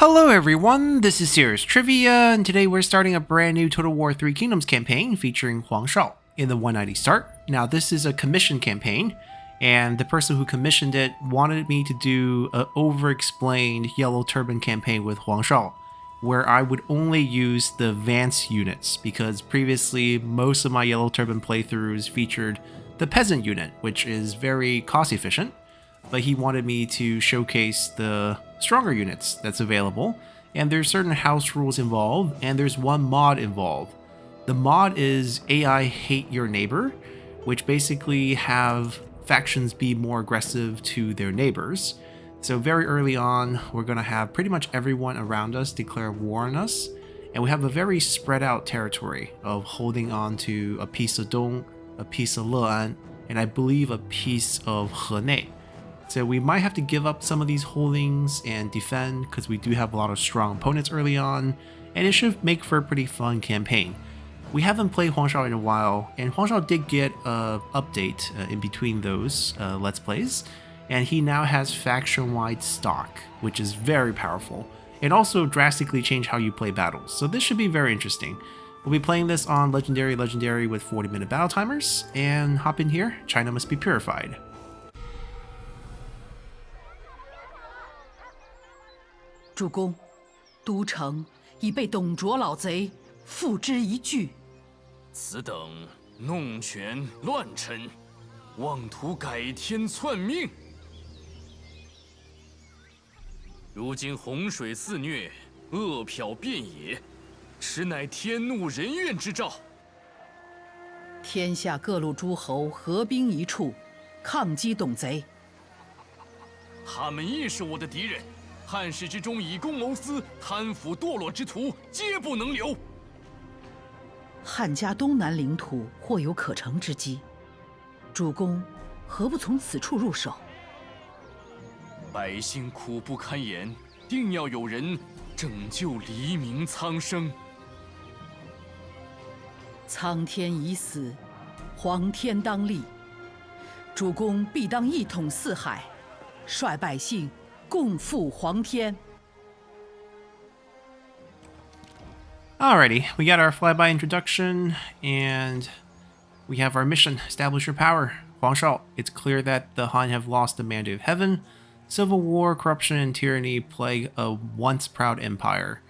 Hello everyone, this is Serious Trivia, and today we're starting a brand new Total War 3 Kingdoms campaign featuring Huang Shao in the 190 start. Now this is a commission campaign, and the person who commissioned it wanted me to do an over-explained Yellow Turban campaign with Huang Shao, where I would only use the Vance units, because previously most of my Yellow Turban playthroughs featured the Peasant unit, which is very cost efficient. But he wanted me to showcase the stronger units that's available, and there's certain house rules involved, and there's one mod involved. The mod is AI Hate Your Neighbor, which basically have factions be more aggressive to their neighbors. So very early on, we're going to have pretty much everyone around us declare war on us, and we have a very spread out territory of holding on to a piece of Dong, a piece of Le'an, and I believe a piece of Henei. So we might have to give up some of these holdings and defend, because we do have a lot of strong opponents early on, and it should make for a pretty fun campaign. We haven't played Huang Shao in a while, and Huang Shao did get an update in between those Let's Plays, and he now has faction-wide stock, which is very powerful, and also drastically change how you play battles, so this should be very interesting. We'll be playing this on Legendary with 40-minute battle timers, and hop in here, China must be purified. 主公，都城已被董卓老贼付之一炬。此等弄权乱臣，妄图改天篡命。如今洪水肆虐，恶殍遍野，实乃天怒人怨之兆。天下各路诸侯合兵一处，抗击董贼。他们亦是我的敌人。 汉室之中以公谋私、贪腐堕落之徒，皆不能留。汉家东南领土或有可乘之机，主公何不从此处入手？百姓苦不堪言，定要有人拯救黎民苍生。苍天已死，黄天当立。主公必当一统四海，率百姓。 共赴黄天。 Alrighty, we got our flyby introduction, and we have our mission, establish your power. Huang Shao, it's clear that the Han have lost the mandate of heaven. Civil war, corruption, and tyranny plague a once proud empire.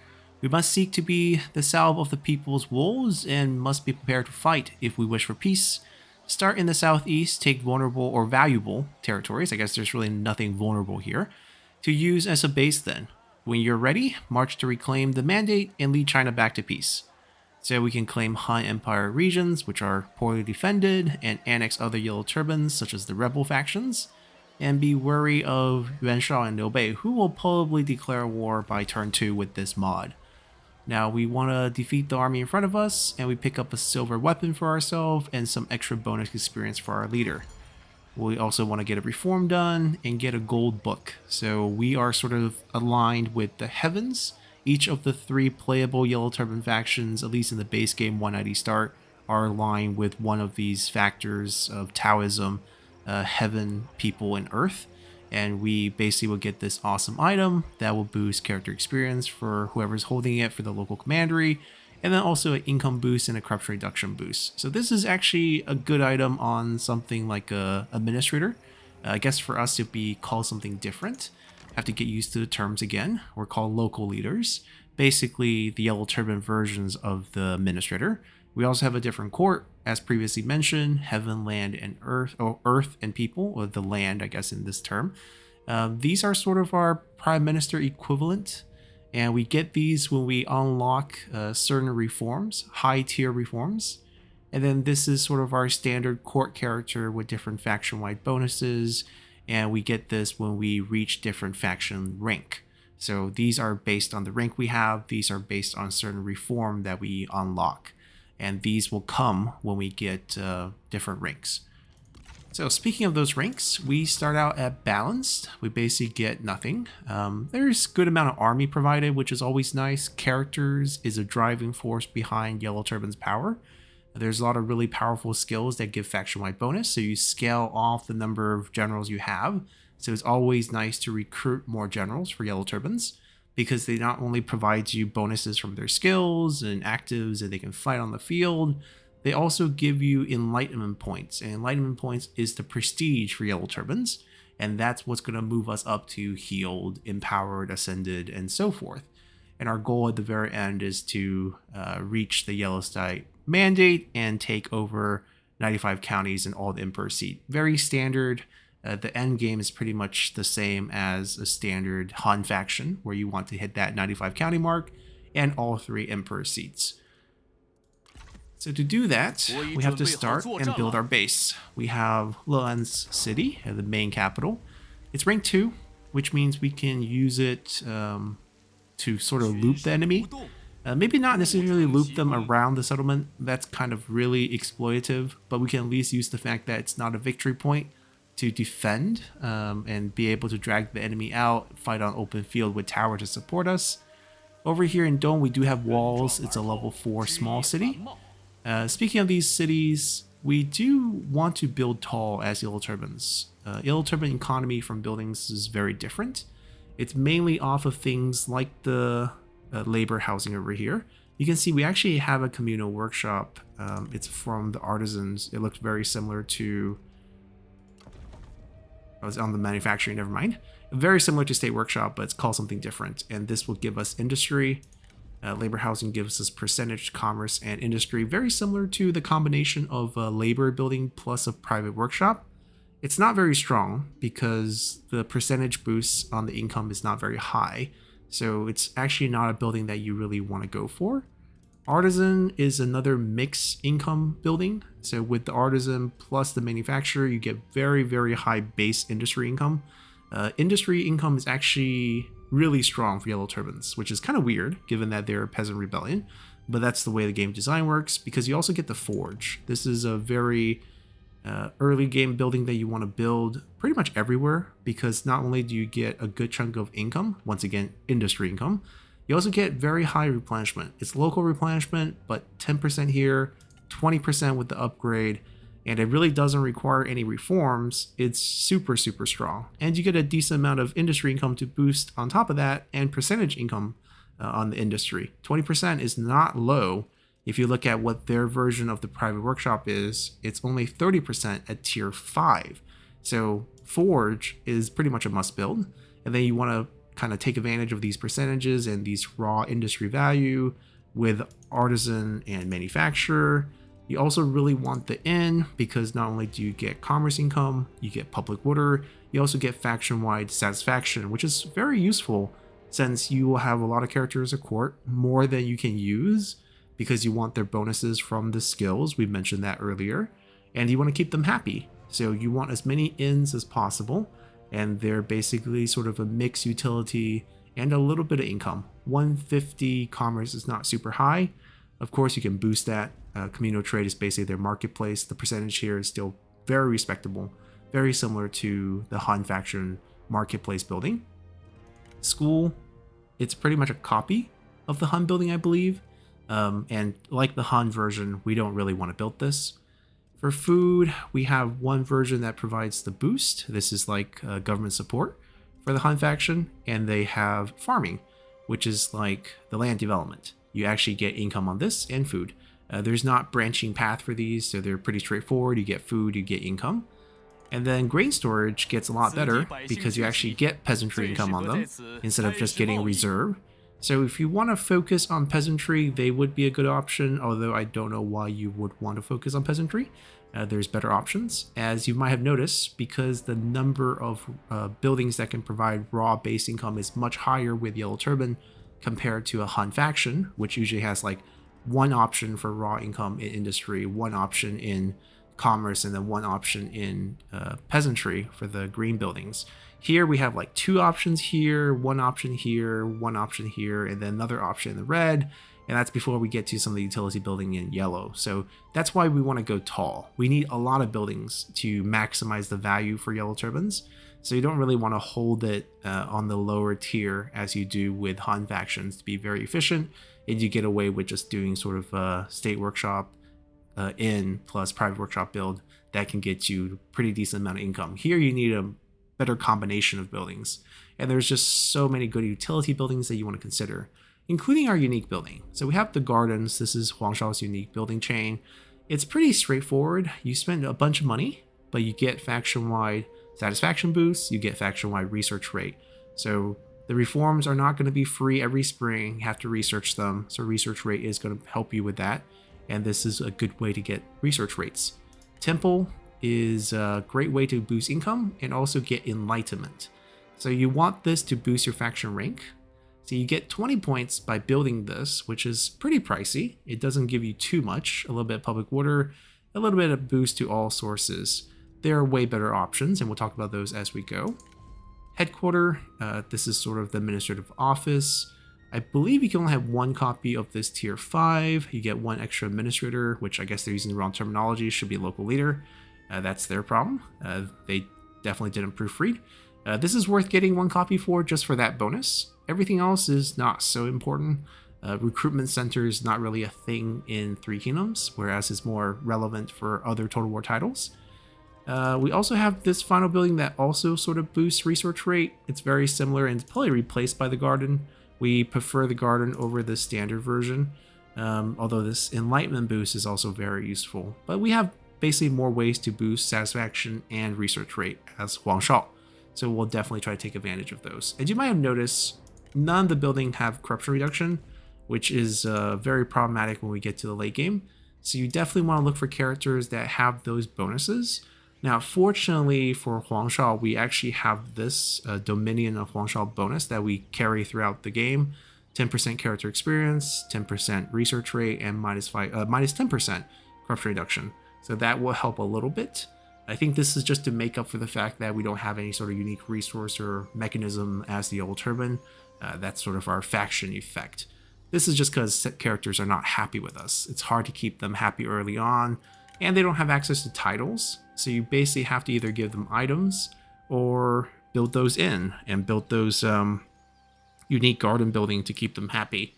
We must seek to be the salve of the people's wolves, and must be prepared to fight if we wish for peace. Start in the southeast, take vulnerable or valuable territories. I guess there's really nothing vulnerable here. To use as a base then. When you're ready, march to reclaim the mandate and lead China back to peace. So we can claim Han Empire regions, which are poorly defended, and annex other Yellow Turbans, such as the rebel factions, and be wary of Huang Shao and Liu Bei, who will probably declare war by turn 2 with this mod. Now we want to defeat the army in front of us, and we pick up a silver weapon for ourselves and some extra bonus experience for our leader. We also want to get a reform done and get a gold book. So we are sort of aligned with the heavens. Each of the 3 playable Yellow Turban factions, at least in the base game 190 start, are aligned with one of these factors of Taoism, heaven, people, and earth. And we basically will get this awesome item that will boost character experience for whoever's holding it for the local commandery, and then also an income boost and a corruption reduction boost. So this is actually a good item on something like a administrator. I guess for us it'd be called something different. Have to get used to the terms again. We're called local leaders. Basically the Yellow Turban versions of the administrator. We also have a different court, as previously mentioned, heaven, land, and earth, or earth and people, or the land, I guess in this term. These are sort of our prime minister equivalent. And we get these when we unlock certain reforms, high tier reforms. And then this is sort of our standard court character with different faction-wide bonuses. And we get this when we reach different faction rank. So these are based on the rank we have. These are based on certain reform that we unlock. And these will come when we get different ranks. So speaking of those ranks, we start out at balanced. We basically get nothing. There's a good amount of army provided, which is always nice. Characters is a driving force behind Yellow Turban's power. There's a lot of really powerful skills that give faction-wide bonus, so you scale off the number of generals you have. So it's always nice to recruit more generals for Yellow Turbans. because they not only provide you bonuses from their skills and actives that they can fight on the field, they also give you enlightenment points. And enlightenment points is the prestige for Yellow Turbans, and that's what's going to move us up to healed, empowered, ascended, and so forth. And our goal at the very end is to reach the Yellowstite mandate and take over 95 counties and all the Emperor seat. Very standard. The end game is pretty much the same as a standard Han faction, where you want to hit that 95 county mark and all 3 Emperor seats. So to do that, we have to start and build our base. We have Luan's city, the main capital. It's rank 2, which means we can use it to sort of loop the enemy. Maybe not necessarily loop them around the settlement. That's kind of really exploitative, but we can at least use the fact that it's not a victory point to defend and be able to drag the enemy out, fight on open field with tower to support us. Over here in Dong, we do have walls. It's a level 4 small city. Speaking of these cities, we do want to build tall as Yellow Turbans. Yellow Turban economy from buildings is very different. It's mainly off of things like the labor housing over here. You can see we actually have a communal workshop. It's from the artisans. It looks very similar to... I was on the manufacturing, never mind. Very similar to State Workshop, but it's called something different. And this will give us industry. Labor housing gives us percentage, commerce, and industry. Very similar to the combination of labor building plus a private workshop. It's not very strong because the percentage boost on the income is not very high. So it's actually not a building that you really want to go for. Artisan is another mixed income building. So with the artisan plus the manufacturer, you get very, very high base industry income. Industry income is actually really strong for Yellow Turbans, which is kind of weird given that they're a peasant rebellion. But that's the way the game design works, because you also get the forge. This is a very early game building that you want to build pretty much everywhere, because not only do you get a good chunk of income, once again, industry income, you also get very high replenishment. It's local replenishment, but 10% here, 20% with the upgrade, and it really doesn't require any reforms. It's super, super strong. And you get a decent amount of industry income to boost on top of that, and percentage income on the industry. 20% is not low. If you look at what their version of the private workshop is, it's only 30% at tier 5. So Forge is pretty much a must build. And then you want to kind of take advantage of these percentages and these raw industry value with artisan and manufacturer. You also really want the inn, because not only do you get commerce income, you get public order, you also get faction-wide satisfaction, which is very useful since you will have a lot of characters at court, more than you can use, because you want their bonuses from the skills. We mentioned that earlier, and you want to keep them happy. So you want as many inns as possible, and they're basically sort of a mixed utility and a little bit of income. 150 commerce is not super high. Of course, you can boost that. Communal trade is basically their marketplace. The percentage here is still very respectable, very similar to the Han faction marketplace building. School, it's pretty much a copy of the Han building, I believe. And like the Han version, we don't really want to build this. For food, we have one version that provides the boost. This is like government support for the Han faction, and they have farming, which is like the land development. You actually get income on this and food. There's not branching path for these, so they're pretty straightforward. You get food, you get income. And then grain storage gets a lot better because you actually get peasantry income on them instead of just getting reserve. So if you want to focus on peasantry, they would be a good option, although I don't know why you would want to focus on peasantry. There's better options, as you might have noticed, because the number of buildings that can provide raw base income is much higher with Yellow Turban compared to a Han faction, which usually has like one option for raw income in industry, one option in commerce, and then one option in peasantry for the green buildings. Here we have like two options here, one option here, one option here, and then another option in the red. And that's before we get to some of the utility building in yellow. So that's why we want to go tall. We need a lot of buildings to maximize the value for Yellow Turbans. So you don't really want to hold it on the lower tier as you do with Han factions to be very efficient. And you get away with just doing sort of a state workshop in plus private workshop build that can get you a pretty decent amount of income. Here you need a better combination of buildings. And there's just so many good utility buildings that you want to consider, including our unique building. So we have the gardens. This is Huang Shao's unique building chain. It's pretty straightforward. You spend a bunch of money, but you get faction-wide satisfaction boosts, you get faction-wide research rate. So the reforms are not going to be free every spring. You have to research them. So research rate is going to help you with that. And this is a good way to get research rates. Temple is a great way to boost income and also get enlightenment. So you want this to boost your faction rank. So you get 20 points by building this, which is pretty pricey. It doesn't give you too much. A little bit of public order, a little bit of boost to all sources. There are way better options, and we'll talk about those as we go. Headquarter, this is sort of the administrative office. I believe you can only have one copy of this tier 5. You get one extra administrator, which I guess they're using the wrong terminology, should be a local leader. That's their problem. They definitely didn't proofread. This is worth getting one copy for just for that bonus. Everything else is not so important. Recruitment center is not really a thing in Three Kingdoms, whereas it's more relevant for other Total War titles. We also have this final building that also sort of boosts research rate. It's very similar and it's probably replaced by the garden. We prefer the garden over the standard version, although this enlightenment boost is also very useful. But we have basically more ways to boost satisfaction and research rate as Huang Shao. So we'll definitely try to take advantage of those. As you might have noticed, none of the buildings have corruption reduction, which is very problematic when we get to the late game. So you definitely want to look for characters that have those bonuses. Now, fortunately for Huang Shao, we actually have this Dominion of Huang Shao bonus that we carry throughout the game. 10% character experience, 10% research rate, and minus 10% corruption reduction. So that will help a little bit. I think this is just to make up for the fact that we don't have any sort of unique resource or mechanism as the old turban. That's sort of our faction effect. This is just because characters are not happy with us. It's hard to keep them happy early on, and they don't have access to titles. So you basically have to either give them items or build those in and build those unique garden building to keep them happy.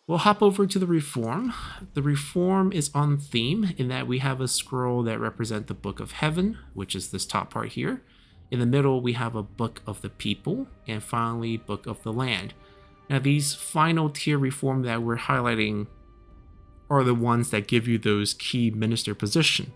We'll hop over to the reform. The reform is on theme in that we have a scroll that represents the Book of Heaven, which is this top part here. In the middle, we have a Book of the People, and finally, Book of the Land. Now, these final tier reform that we're highlighting are the ones that give you those key minister position.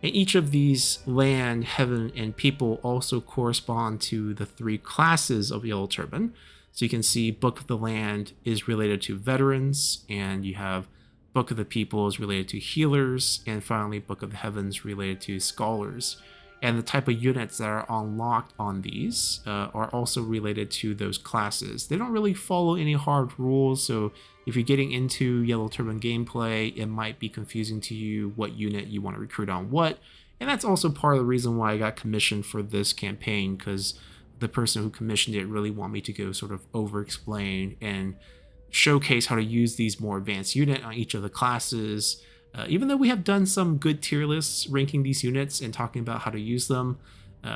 And each of these land, heaven, and people also correspond to the 3 classes of Yellow Turban. So you can see Book of the Land is related to veterans, and you have Book of the People is related to healers, and finally Book of the Heavens related to scholars. And the type of units that are unlocked on these are also related to those classes. They don't really follow any hard rules, so if you're getting into Yellow Turban gameplay, it might be confusing to you what unit you want to recruit on what. And that's also part of the reason why I got commissioned for this campaign, because the person who commissioned it really want me to go sort of over-explain and showcase how to use these more advanced units on each of the classes. Even though we have done some good tier lists ranking these units and talking about how to use them,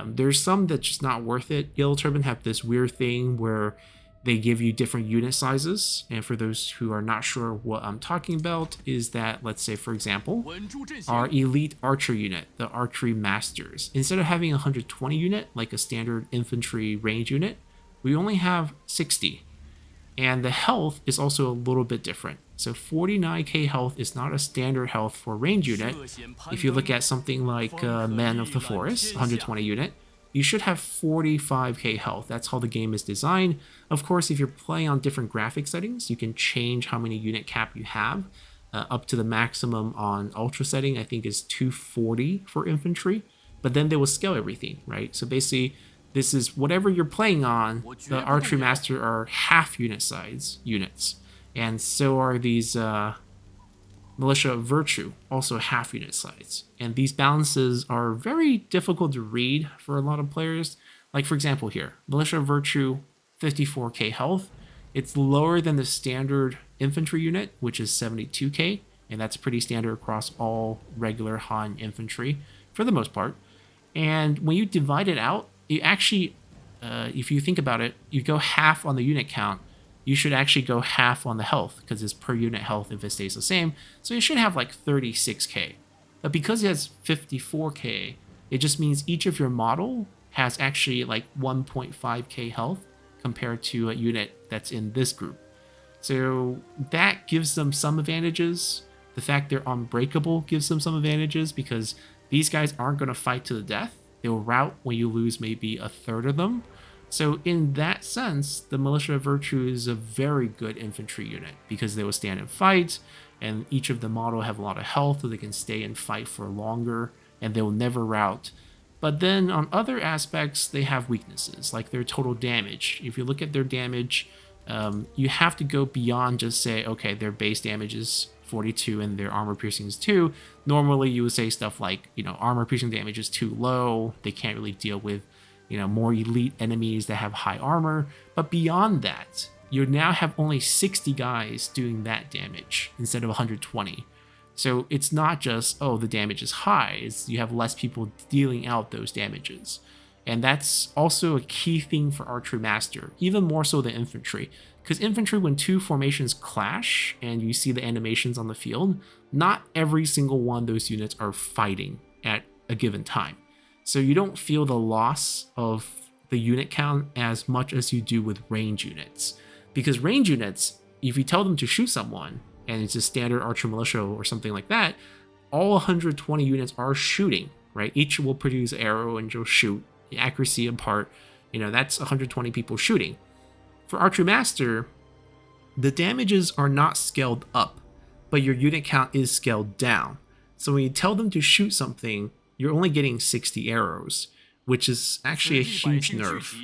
there's some that's just not worth it. Yellow Turban have this weird thing where they give you different unit sizes. And for those who are not sure what I'm talking about, is that, let's say, for example, our elite archer unit, the archery masters, instead of having 120 unit like a standard infantry range unit, we only have 60. And the health is also a little bit different. So 49k health is not a standard health for range unit. If you look at something like Man of the Forest, 120 unit, you should have 45k health. That's how the game is designed. Of course, if you're playing on different graphic settings, you can change how many unit cap you have. Up to the maximum on ultra setting, I think is 240 for infantry. But then they will scale everything, right? So basically, this is whatever you're playing on, the archery master are half unit size units. And so are these Militia of Virtue, also half unit size. And these balances are very difficult to read for a lot of players. Like, for example, here, Militia of Virtue, 54k health. It's lower than the standard infantry unit, which is 72k, and that's pretty standard across all regular Han infantry for the most part. And when you divide it out, you actually, if you think about it, you go half on the unit count. You should actually go half on the health, because it's per unit health if it stays the same. So you should have like 36k. But because it has 54k, it just means each of your model has actually like 1.5k health compared to a unit that's in this group. So that gives them some advantages. The fact they're unbreakable gives them some advantages because these guys aren't going to fight to the death. They'll rout when you lose maybe a third of them. So in that sense, the Militia of Virtue is a very good infantry unit because they will stand and fight, and each of the model have a lot of health so they can stay and fight for longer, and they will never rout. But then on other aspects, they have weaknesses, like their total damage. If you look at their damage, you have to go beyond just say, okay, their base damage is 42 and their armor piercing is 2. Normally you would say stuff like, armor piercing damage is too low. They can't really deal with, more elite enemies that have high armor. But beyond that, you now have only 60 guys doing that damage instead of 120. So it's not just, oh, the damage is high. It's you have less people dealing out those damages. And that's also a key thing for Archery Master, even more so than Infantry. Because Infantry, when two formations clash and you see the animations on the field, not every single one of those units are fighting at a given time. So you don't feel the loss of the unit count as much as you do with range units. Because range units, if you tell them to shoot someone, and it's a standard Archer Militia or something like that, all 120 units are shooting, right? Each will produce arrow and you'll shoot. The accuracy apart, that's 120 people shooting. For Archery Master, the damages are not scaled up, but your unit count is scaled down. So when you tell them to shoot something, you're only getting 60 arrows, which is actually a huge nerf.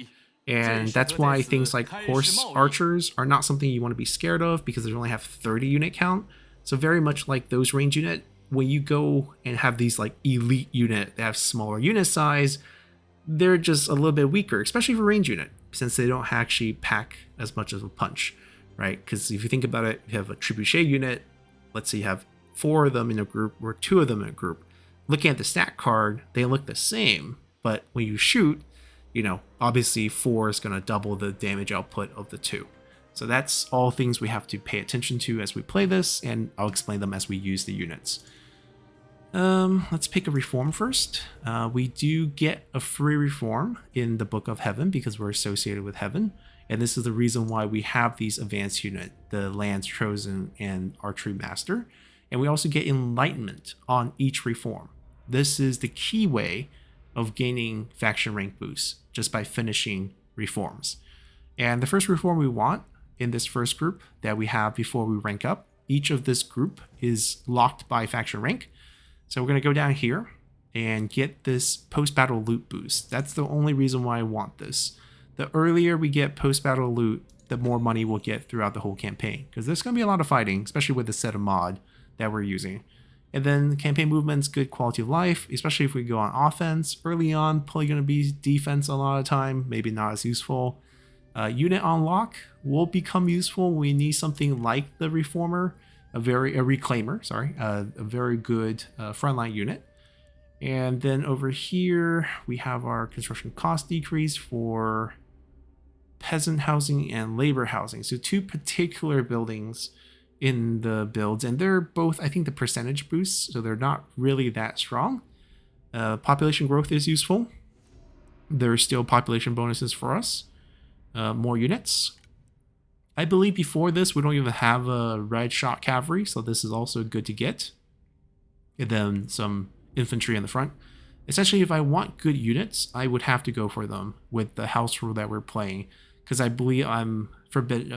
And that's why things like horse archers are not something you want to be scared of because they only have 30 unit count. So very much like those range unit, when you go and have these like elite unit that have smaller unit size, they're just a little bit weaker, especially for range unit, since they don't actually pack as much of a punch, right? Because if you think about it, you have a trebuchet unit, let's say you have 4 of them in a group or 2 of them in a group. Looking at the stat card, they look the same, but when you shoot, obviously 4 is going to double the damage output of the 2. So that's all things we have to pay attention to as we play this, and I'll explain them as we use the units. Let's pick a reform first. We do get a free reform in the Book of Heaven because we're associated with heaven. And this is the reason why we have these advanced unit, the Lance Chosen and Archery Master. And we also get enlightenment on each reform. This is the key way of gaining faction rank boosts just by finishing reforms. And the first reform we want in this first group that we have before we rank up, each of this group is locked by faction rank. So we're going to go down here and get this post-battle loot boost. That's the only reason why I want this. The earlier we get post-battle loot, the more money we'll get throughout the whole campaign. Because there's going to be a lot of fighting, especially with the set of mod that we're using. And then campaign movement's good quality of life, especially if we go on offense. Early on, probably going to be defense a lot of time, maybe not as useful. Unit unlock will become useful when we need something like the Reformer. A reclaimer, a very good frontline unit. And then over here we have our construction cost decrease for peasant housing and labor housing. So 2 particular buildings in the builds, and they're both, I think, the percentage boosts, so they're not really that strong. Population growth is useful. There's still population bonuses for us. More units. I believe before this, we don't even have a red shot cavalry, so this is also good to get. And then some infantry in the front. Essentially, if I want good units, I would have to go for them with the house rule that we're playing, because I believe I'm forbidden.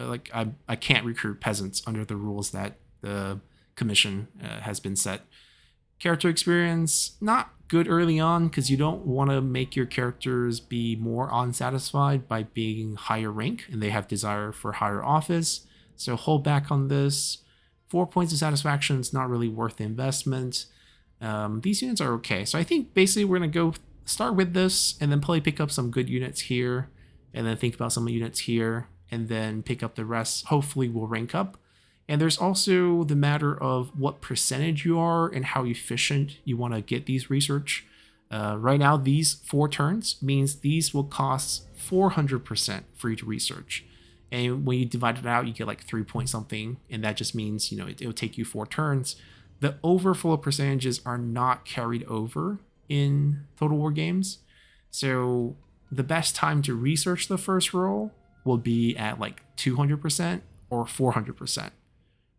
I can't recruit peasants under the rules that the commission has been set. Character experience, not good early on, because you don't want to make your characters be more unsatisfied by being higher rank and they have desire for higher office. So hold back on this. 4 points of satisfaction is not really worth the investment. These units are okay. So I think basically we're going to go start with this and then probably pick up some good units here and then think about some units here and then pick up the rest. Hopefully we'll rank up. And there's also the matter of what percentage you are and how efficient you want to get these research. Right now, these 4 turns means these will cost 400% for each research. And when you divide it out, you get like 3 point something. And that just means, it'll take you 4 turns. The overflow percentages are not carried over in Total War games. So the best time to research the first roll will be at like 200% or 400%,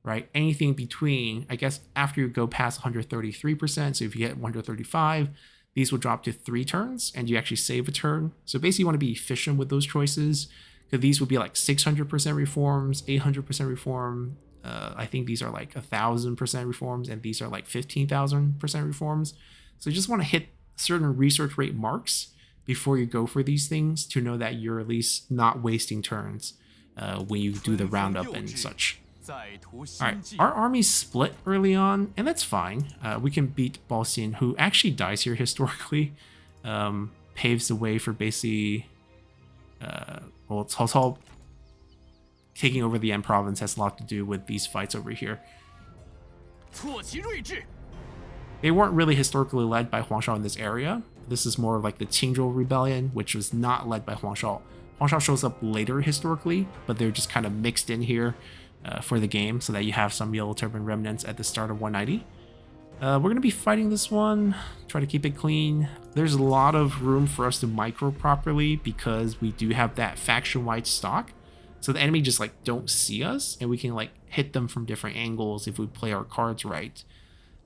right? Anything between, I guess, after you go past 133%, so if you get 135, these will drop to 3 turns and you actually save a turn. So basically you want to be efficient with those choices, because these would be like 600% reforms, 800% reform. I think these are like 1,000% reforms, and these are like 15,000% reforms. So you just want to hit certain research rate marks before you go for these things to know that you're at least not wasting turns when you do the roundup and such. Alright, our armies split early on, and that's fine. We can beat Baoxin, who actually dies here historically. Paves the way for basically... well, Cao Cao taking over the N province has a lot to do with these fights over here. They weren't really historically led by Huang Shao in this area. This is more like the Qingzhou Rebellion, which was not led by Huang Shao. Huang Shao shows up later historically, but they're just kind of mixed in here for the game so that you have some Yellow Turban remnants at the start of 190. We're going to be fighting this one, try to keep it clean. There's a lot of room for us to micro properly because we do have that faction-wide stock. So the enemy just like don't see us, and we can like hit them from different angles if we play our cards right.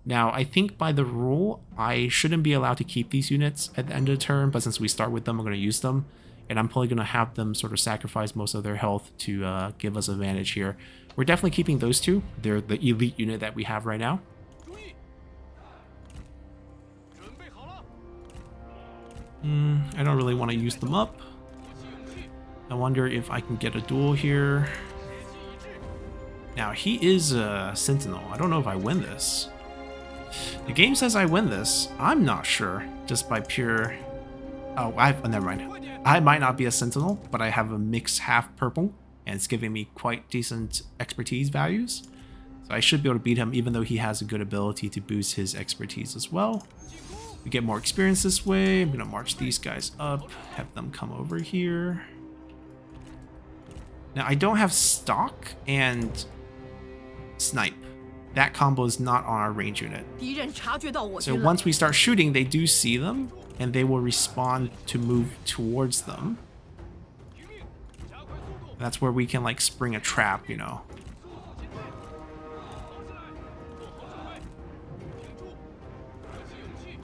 Now, I think by the rule, I shouldn't be allowed to keep these units at the end of the turn, but since we start with them, I'm going to use them. And I'm probably going to have them sort of sacrifice most of their health to give us advantage here. We're definitely keeping those two. They're the elite unit that we have right now. I don't really want to use them up. I wonder if I can get a duel here. Now, he is a Sentinel. I don't know if I win this. The game says I win this. I'm not sure, just by pure... Oh, never mind. I might not be a Sentinel, but I have a mixed half purple, and it's giving me quite decent expertise values. So I should be able to beat him, even though he has a good ability to boost his expertise as well. We get more experience this way. I'm gonna march these guys up, have them come over here. Now, I don't have stock and snipe. That combo is not on our range unit. So once we start shooting, they do see them, and they will respond to move towards them. That's where we can like spring a trap, you know.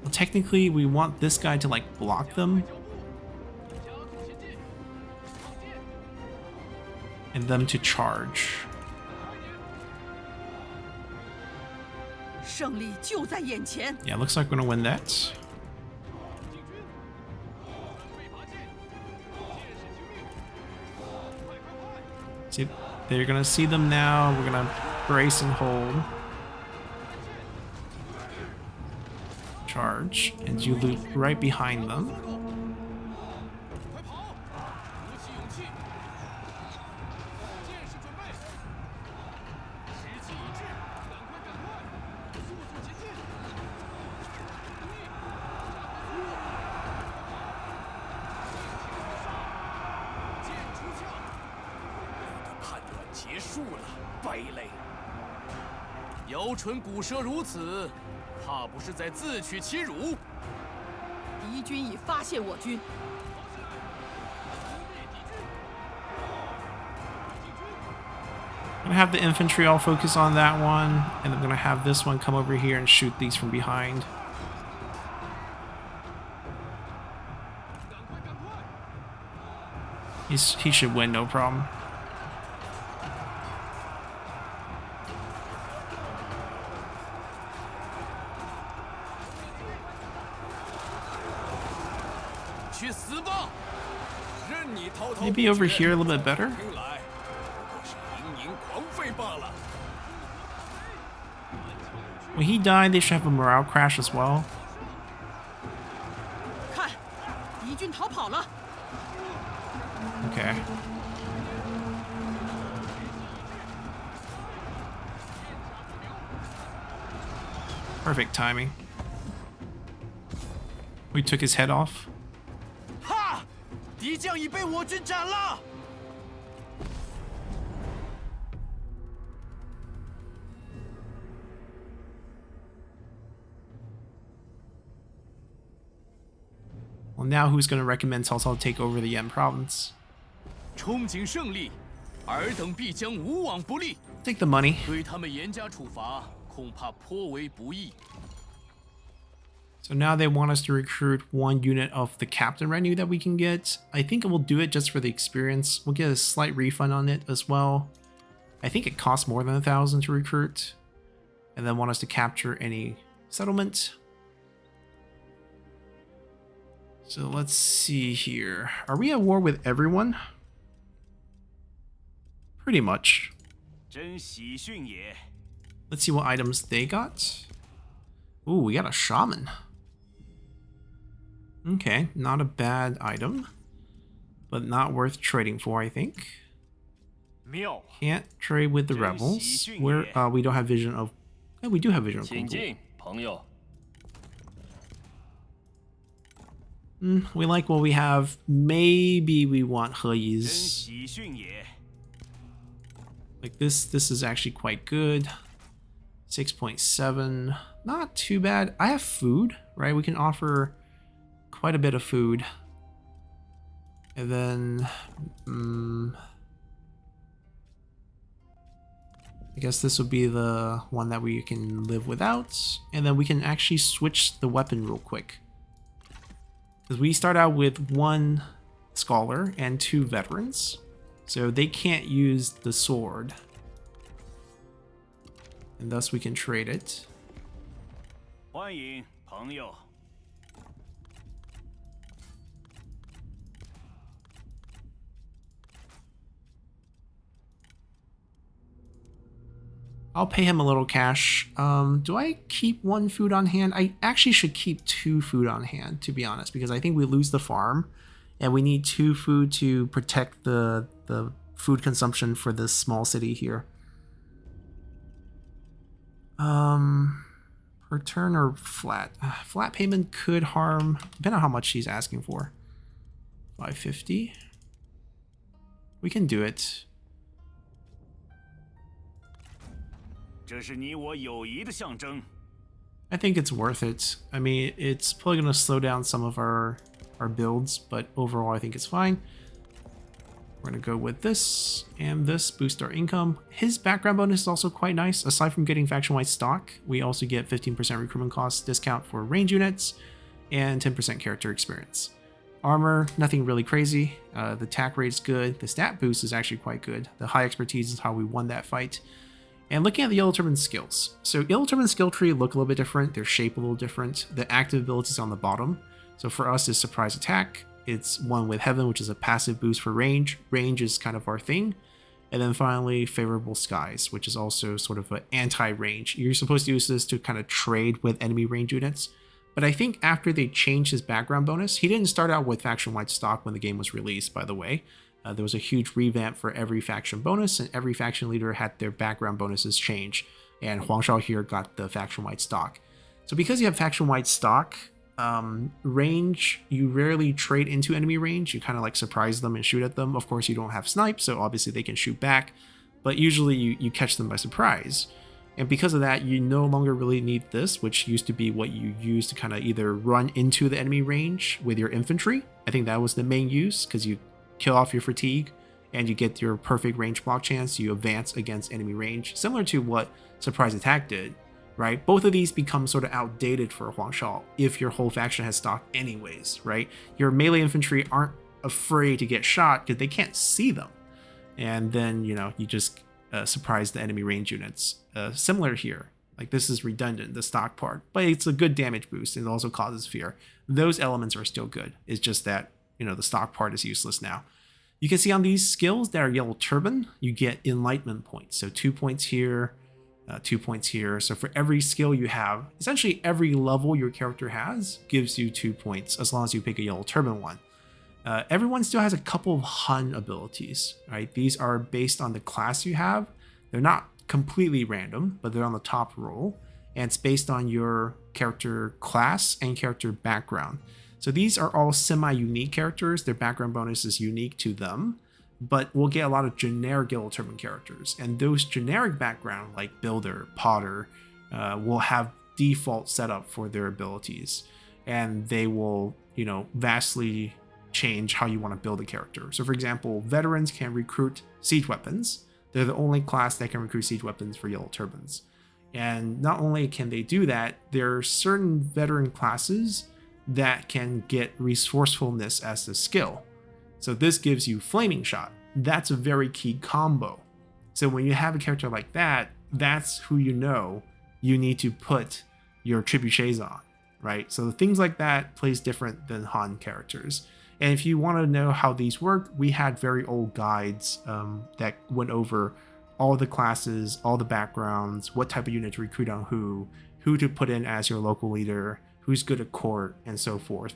Well, technically, we want this guy to like block them. And them to charge. Yeah, looks like we're gonna win that. See, they're gonna see them now. We're gonna brace and hold. Charge, and you loop right behind them. I'm gonna have the infantry all focus on that one, and I'm gonna have this one come over here and shoot these from behind. He should win, no problem. Maybe over here a little bit better. When he died, they should have a morale crash as well. Okay. Perfect timing. We took his head off. Ha! Well, now who's going to recommend Cao Cao take over the Yan province? 憧憬胜利，尔等必将无往不利。 Take the money. 对他们严加处罚，恐怕颇为不易。 So now they want us to recruit 1 unit of the captain retinue that we can get. I think we'll do it just for the experience. We'll get a slight refund on it as well. I think it costs more than 1,000 to recruit. And then want us to capture any settlement. So let's see here. Are we at war with everyone? Pretty much. 真喜讯也。 Let's see what items they got. Ooh, we got a shaman. Okay, not a bad item, but not worth trading for, I think. 妙。 Can't trade with the rebels. Where we don't have vision of. Oh, we do have vision of. 请进，朋友。 We like what we have. Maybe we want 真 Heyi's. 喜讯也。 Like this is actually quite good. 6.7. Not too bad. I have food, right? We can offer quite a bit of food. And then I guess this would be the one that we can live without. And then we can actually switch the weapon real quick. Because we start out with 1 scholar and 2 veterans. So they can't use the sword. And thus we can trade it. 欢迎，朋友。 I'll pay him a little cash. Do I keep 1 food on hand? I actually should keep 2 food on hand, to be honest, because I think we lose the farm, and we need 2 food to protect the food consumption for this small city here. Per turn or flat? Flat payment could harm, depending on how much she's asking for. 550. We can do it. 这是你我友谊的象征。 I think it's worth it. I mean, it's probably going to slow down some of our builds, but overall I think it's fine. We're going to go with this and this, boost our income. His background bonus is also quite nice. Aside from getting faction-wide stock, we also get 15% recruitment cost discount for range units and 10% character experience. Armor, nothing really crazy. The attack rate is good. The stat boost is actually quite good. The high expertise is how we won that fight. And looking at the Yellow Turban skills. So Yellow Turban skill tree look a little bit different. Their shape a little different. The active abilities on the bottom. So for us is surprise attack. It's one with heaven, which is a passive boost for range. Range is kind of our thing. And then finally, favorable skies, which is also sort of an anti-range. You're supposed to use this to kind of trade with enemy range units. But I think after they changed his background bonus, he didn't start out with faction-wide stock when the game was released, by the way. There was a huge revamp for every faction bonus, and every faction leader had their background bonuses change. And Huang Shao here got the faction-wide stock. So because you have faction-wide stock, range, you rarely trade into enemy range. You kind of like surprise them and shoot at them. Of course, you don't have snipe, so obviously they can shoot back. But usually you catch them by surprise. And because of that, you no longer really need this, which used to be what you used to kind of either run into the enemy range with your infantry. I think that was the main use, because you kill off your fatigue and you get your perfect range block chance. You advance against enemy range, similar to what surprise attack did, right? Both of these become sort of outdated for Huang Shao if your whole faction has stock anyways, right? Your melee infantry aren't afraid to get shot because they can't see them. And then, you know, you just surprise the enemy range units. Similar here. Like, this is redundant, the stock part, but it's a good damage boost and it also causes fear. Those elements are still good. It's just that, you know, the stock part is useless now. You can see on these skills that are Yellow Turban, you get enlightenment points. So 2 points here, 2 points here. So for every skill you have, essentially every level your character has gives you 2 points, as long as you pick a Yellow Turban one. Everyone still has a couple of Hun abilities, right? These are based on the class you have. They're not completely random, but they're on the top roll. And it's based on your character class and character background. So these are all semi-unique characters. Their background bonus is unique to them, but we'll get a lot of generic Yellow Turban characters. And those generic background, like Builder, Potter, will have default setup for their abilities. And they will you know, vastly change how you want to build a character. So for example, veterans can recruit siege weapons. They're the only class that can recruit siege weapons for yellow turbans. And not only can they do that, there are certain veteran classes that can get resourcefulness as a skill. So this gives you flaming shot. That's a very key combo. So when you have a character like that, that's who you know you need to put your trebuchets on, right? So things like that plays different than Han characters. And if you want to know how these work, we had very old guides that went over all the classes, all the backgrounds, what type of unit to recruit on who to put in as your local leader, who's good at court, and so forth.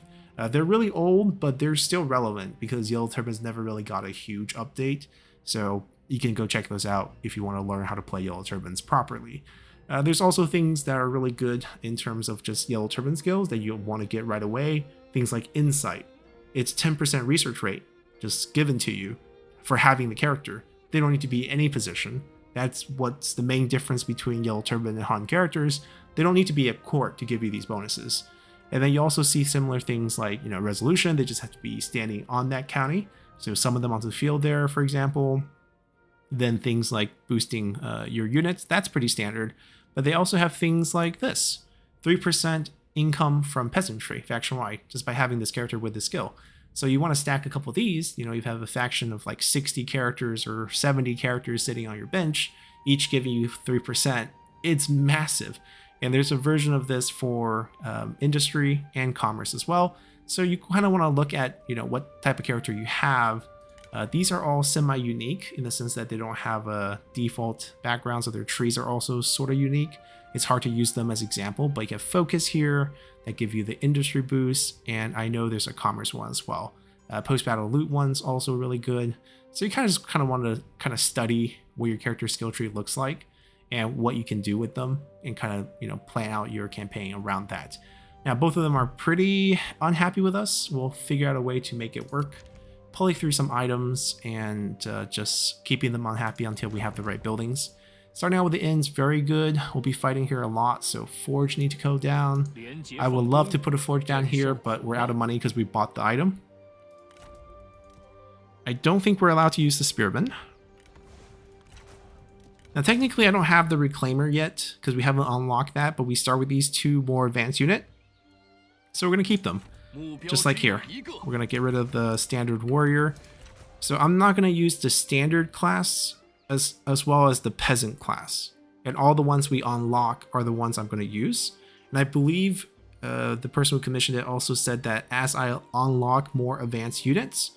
They're really old, but they're still relevant because Yellow Turbans never really got a huge update. So you can go check those out if you want to learn how to play Yellow Turbans properly. There's also things that are really good in terms of just Yellow Turban skills that you want to get right away. Things like Insight. It's 10% research rate just given to you for having the character. They don't need to be any position. That's what's the main difference between Yellow Turban and Han characters. They don't need to be at court to give you these bonuses. And then you also see similar things like, you know, resolution. They just have to be standing on that county. So summon them onto the field there, for example. Then things like boosting your units. That's pretty standard. But they also have things like this. 3% income from peasantry, faction-wide, just by having this character with this skill. So you want to stack a couple of these. You know, you have a faction of like 60 characters or 70 characters sitting on your bench, each giving you 3%. It's massive. And there's a version of this for industry and commerce as well. So you kind of want to look at, you know, what type of character you have. These are all semi-unique in the sense that they don't have a default background, so their trees are also sort of unique. It's hard to use them as example, but you have focus here that give you the industry boost, and I know there's a commerce one as well. Post-battle loot one's also really good. So you kind of want to kind of study what your character skill tree looks like and what you can do with them, and kind of, you know, plan out your campaign around that. Now, both of them are pretty unhappy with us. We'll figure out a way to make it work, pulling through some items and just keeping them unhappy until we have the right buildings. Starting out with the inns, very good. We'll be fighting here a lot, so forge need to go down. I would love to put a forge down here, but we're out of money because we bought the item. I don't think we're allowed to use the spearman. Now technically I don't have the reclaimer yet because we haven't unlocked that, but we start with these two more advanced unit. So we're going to keep them. Just like here. We're going to get rid of the standard warrior. So I'm not going to use the standard class as well as the peasant class. And all the ones we unlock are the ones I'm going to use. And I believe the person who commissioned it also said that as I unlock more advanced units,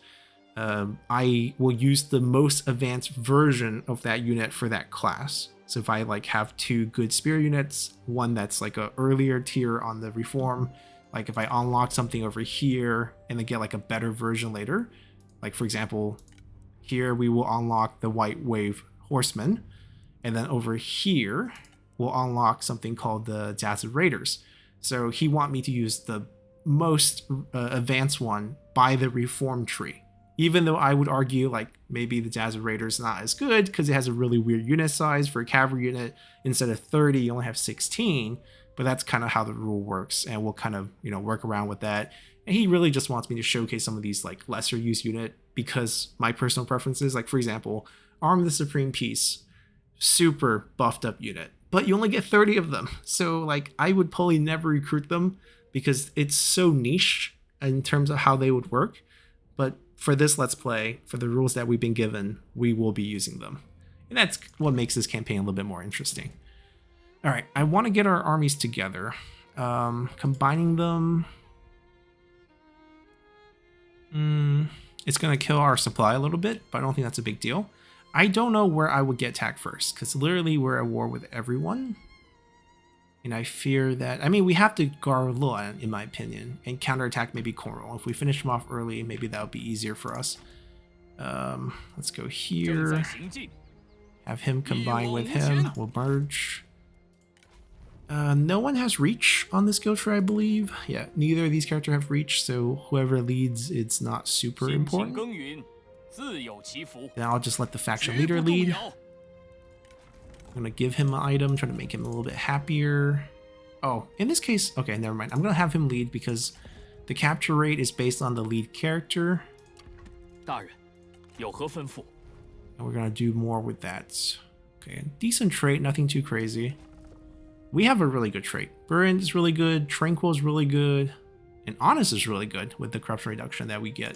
I will use the most advanced version of that unit for that class. So if I like have two good spear units, one that's like a earlier tier on the reform, like if I unlock something over here and then get like a better version later, like for example, here we will unlock the White Wave Horseman, and then over here we'll unlock something called the Dazzled Raiders. So he want me to use the most advanced one by the reform tree. Even though I would argue like maybe the Dazzled Raider is not as good because it has a really weird unit size. For a cavalry unit, instead of 30, you only have 16. But that's kind of how the rule works, and we'll kind of, you know, work around with that. And he really just wants me to showcase some of these like lesser used unit because my personal preferences, like for example, Arm of the Supreme Peace, super buffed up unit, but you only get 30 of them. So like I would probably never recruit them because it's so niche in terms of how they would work. But for this Let's Play, for the rules that we've been given, we will be using them. And that's what makes this campaign a little bit more interesting. All right, I want to get our armies together. Combining them, it's going to kill our supply a little bit, but I don't think that's a big deal. I don't know where I would get attacked first, because literally we're at war with everyone. And I fear that, I mean, we have to guard Luan, in my opinion, and counterattack maybe Cornwall. If we finish him off early, maybe that would be easier for us. Let's go here. Have him combine with him. We'll merge. No one has reach on this skill tree, I believe. Yeah, neither of these characters have reach, so whoever leads, it's not super important. Then I'll just let the faction leader lead. I'm gonna give him an item, try to make him a little bit happier. Oh, in this case, okay, never mind. I'm gonna have him lead because The capture rate is based on the lead character. 大人，有何吩咐？ And we're gonna do more with that. Okay, decent trait, nothing too crazy. We have a really good trait. Burn is really good, Tranquil is really good, and Honest is really good with the corruption reduction that we get.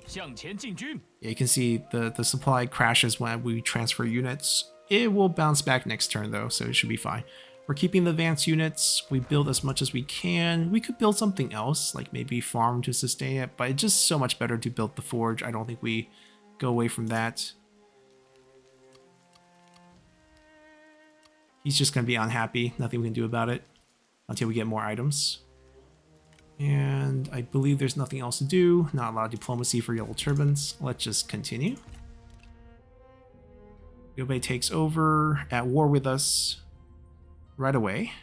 向前进军。 Yeah, you can see the supply crashes when we transfer units. It will bounce back next turn though, so it should be fine. We're keeping the advanced units. We build as much as we can. We could build something else, like maybe farm to sustain it, but it's just so much better to build the forge. I don't think we go away from that. He's just going to be unhappy. Nothing we can do about it until we get more items. And I believe there's nothing else to do. Not a lot of diplomacy for Yellow Turbans. Let's just continue. Liu Bei takes over, at war with us right away.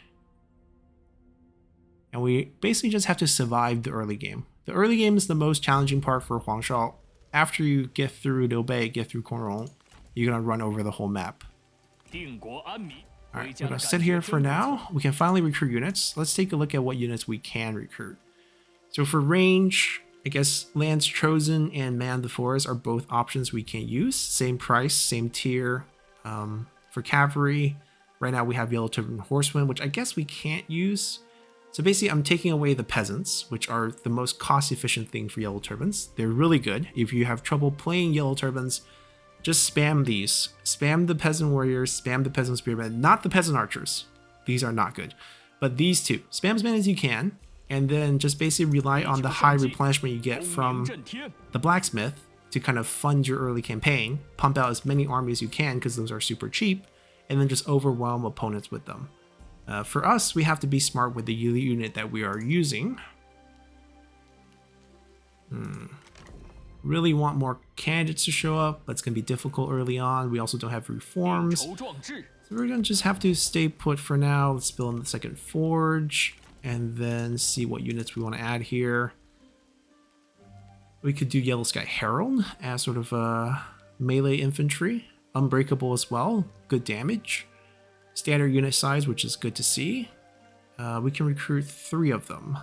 And we basically just have to survive the early game. The early game is the most challenging part for Huang Shao. After you get through Liu Bei, get through Conrong, you're going to run over the whole map. 定国安民。 Alright, we're going to sit here for now. We can finally recruit units. Let's take a look at what units we can recruit. So for range, I guess Lands Chosen and Man the Forest are both options we can use. Same price, same tier. For cavalry, right now we have Yellow Turban Horsemen, which I guess we can't use. So basically I'm taking away the peasants, which are the most cost efficient thing for Yellow Turbans. They're really good. If you have trouble playing Yellow Turbans, just spam these. Spam the peasant warriors, spam the peasant spearmen, not the peasant archers. These are not good. But these two. Spam as many as you can, and then just basically rely on the high replenishment you get from the blacksmith to kind of fund your early campaign. Pump out as many armies as you can because those are super cheap, and then just overwhelm opponents with them. For us, we have to be smart with the unit that we are using. Really want more candidates to show up, but it's going to be difficult early on. We also don't have reforms. So we're going to just have to stay put for now. Let's build in the second forge and then see what units we want to add here. We could do Yellow Sky Herald as sort of a melee infantry. Unbreakable as well. Good damage. Standard unit size, which is good to see. We can recruit 3 of them.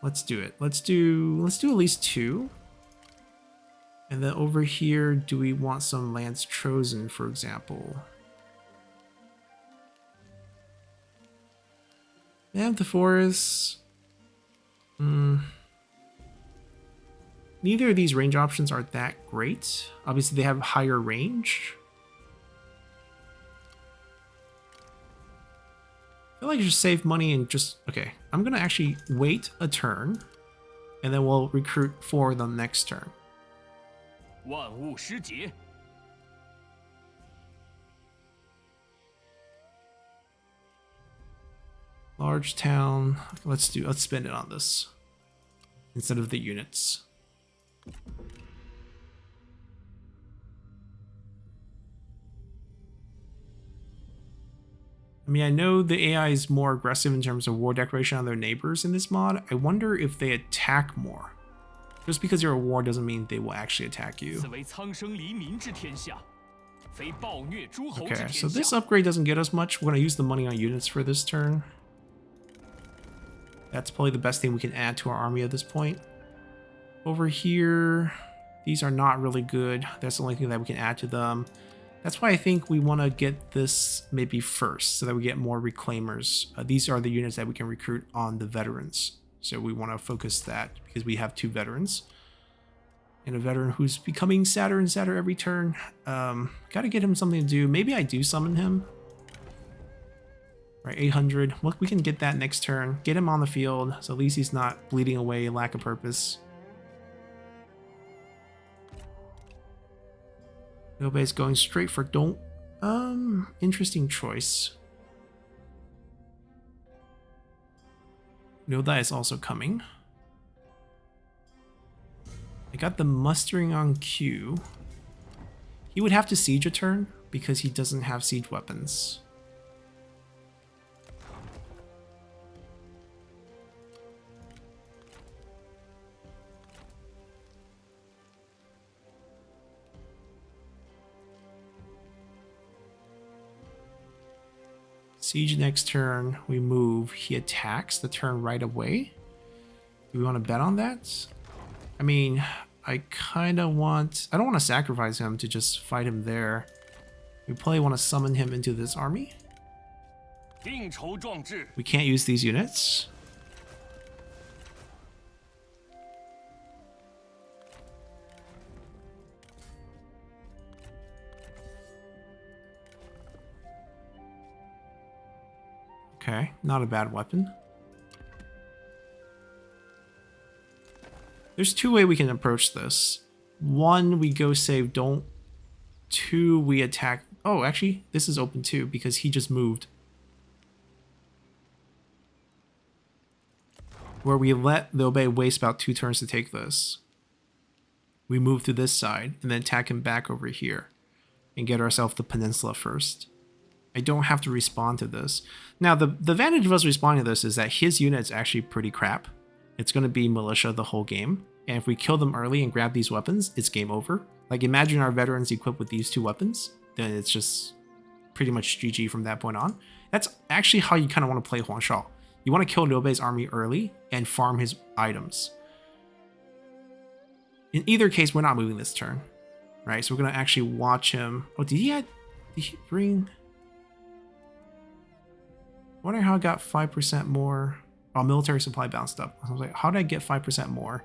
Let's do it. Let's do at least 2. And then over here, do we want some Lands Chosen, for example? Man of the Forest. Neither of these range options are that great. Obviously, they have higher range. I feel like I should save money and just... Okay, I'm going to actually wait a turn, and then we'll recruit 4 of them next turn. 万物失节。 Large town. Let's spend it on this instead of the units. I mean, I know the AI is more aggressive in terms of war declaration on their neighbors in this mod. I wonder if they attack more. Just because you're at war doesn't mean they will actually attack you. 此为苍生黎民之天下，非暴虐诸侯之 Okay, 天 so 下。 this upgrade doesn't get us much. We're going to use the money on units for this turn. That's probably the best thing we can add to our army at this point. Over here, these are not really good. That's the only thing that we can add to them. That's why I think we want to get this maybe first, so that we get more reclaimers. These are the units that we can recruit on the veterans. So we want to focus that because we have 2 veterans. And a veteran who's becoming sadder and sadder every turn. Gotta get him something to do. Maybe I do summon him. Right, 800. Well, we can get that next turn. Get him on the field, so at least he's not bleeding away, lack of purpose. Liu Bei's going straight for Dong. Interesting choice. Liu Dai is also coming. I got the mustering on Q. He would have to siege a turn because he doesn't have siege weapons. Siege next turn, we move. He attacks the turn right away. Do we want to bet on that? I mean, I kind of want... I don't want to sacrifice him to just fight him there. We probably want to summon him into this army. We can't use these units. Okay, not a bad weapon. There's two ways we can approach this. One, we go save, don't. Two, we attack. Oh, actually, this is open too because he just moved. Where we let Liu Bei waste about 2 turns to take this. We move to this side and then attack him back over here and get ourselves the peninsula first. I don't have to respond to this. Now, the advantage of us responding to this is that his unit's actually pretty crap. It's going to be militia the whole game. And if we kill them early and grab these weapons, it's game over. Like, imagine our veterans equipped with these 2 weapons. Then it's just pretty much GG from that point on. That's actually how you kind of want to play Huang Shao. You want to kill Liu Bei's army early and farm his items. In either case, we're not moving this turn. Right, so we're going to actually watch him. Oh, did he bring... I wonder how I got 5% more. Oh, military supply bounced up. I was like, how did I get 5% more?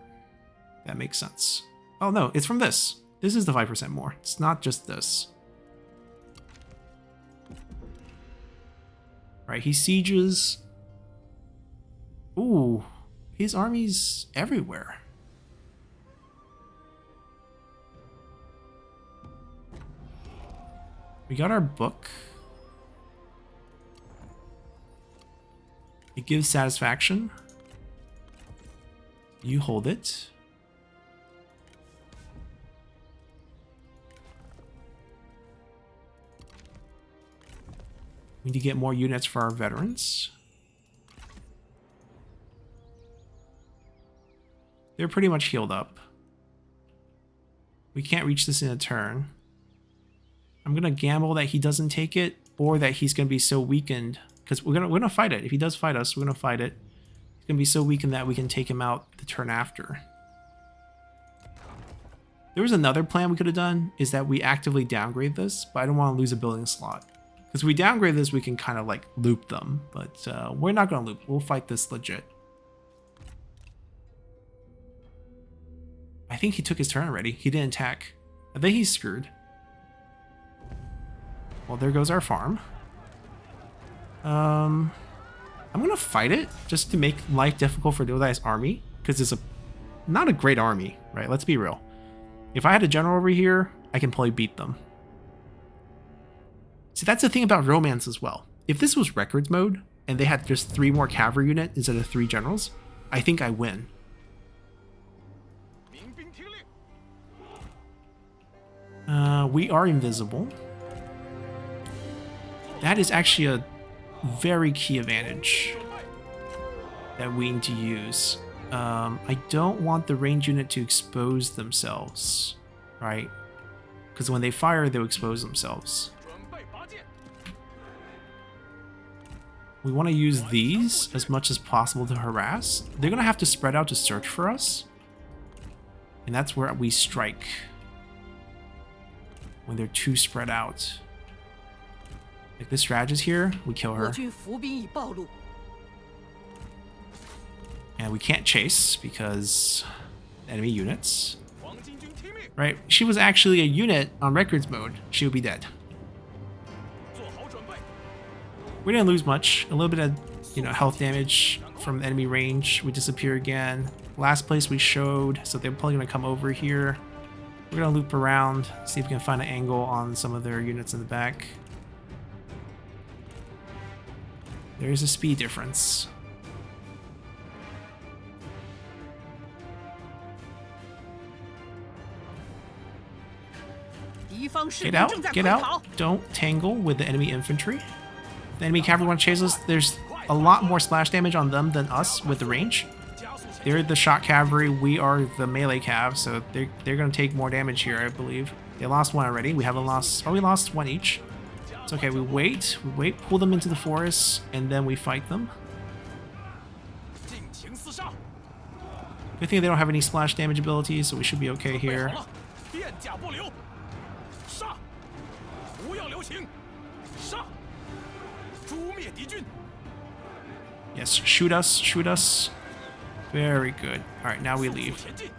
That makes sense. Oh no, it's from this. This is the 5% more. It's not just this. Right, he sieges. Ooh, his army's everywhere. We got our book. It gives satisfaction. You hold it. We need to get more units for our veterans. They're pretty much healed up. We can't reach this in a turn. I'm gonna gamble that he doesn't take it, or that he's gonna be so weakened. Because we're gonna fight it. If he does fight us, we're gonna fight it. He's gonna be so weakened that we can take him out the turn after. There was another plan we could have done, is that we actively downgrade this, but I don't want to lose a building slot. Because if we downgrade this, we can kind of like loop them, but we're not gonna loop. We'll fight this legit. I think he took his turn already. He didn't attack. I think he's screwed. Well, there goes our farm. I'm gonna fight it just to make life difficult for Liu Bei's army, because it's not a great army, right? Let's be real. If I had a general over here, I can probably beat them. See, that's the thing about romance as well. If this was records mode and they had just 3 more cavalry units instead of 3 generals, I think I win. We are invisible. That is actually a very key advantage that we need to use. I don't want the range unit to expose themselves, right? Because when they fire, they'll expose themselves. We want to use these as much as possible to harass. They're going to have to spread out to search for us. And that's where we strike. When they're too spread out. Like this strategist here, we kill her. And we can't chase because enemy units. Right? She was actually a unit on records mode. She would be dead. We didn't lose much. A little bit of, health damage from enemy range. We disappear again. Last place we showed, so they're probably gonna come over here. We're gonna loop around, see if we can find an angle on some of their units in the back. There's a speed difference. Get out, get out. Don't tangle with the enemy infantry. If the enemy cavalry want to chase us, there's a lot more splash damage on them than us with the range. They're the shot cavalry, we are the melee cav, so they're going to take more damage here, I believe. They lost 1 already. We haven't lost... Oh, we lost 1 each. So It's okay, we wait, pull them into the forest, and then we fight them. 尽情厮杀， Good thing they don't have any splash damage abilities, so we should be okay 备 here. 好了，片甲不留，杀！不要留情，杀！诛灭敌军。 Yes, shoot us, shoot us. Very good. Alright, now we 速速 leave. 前进。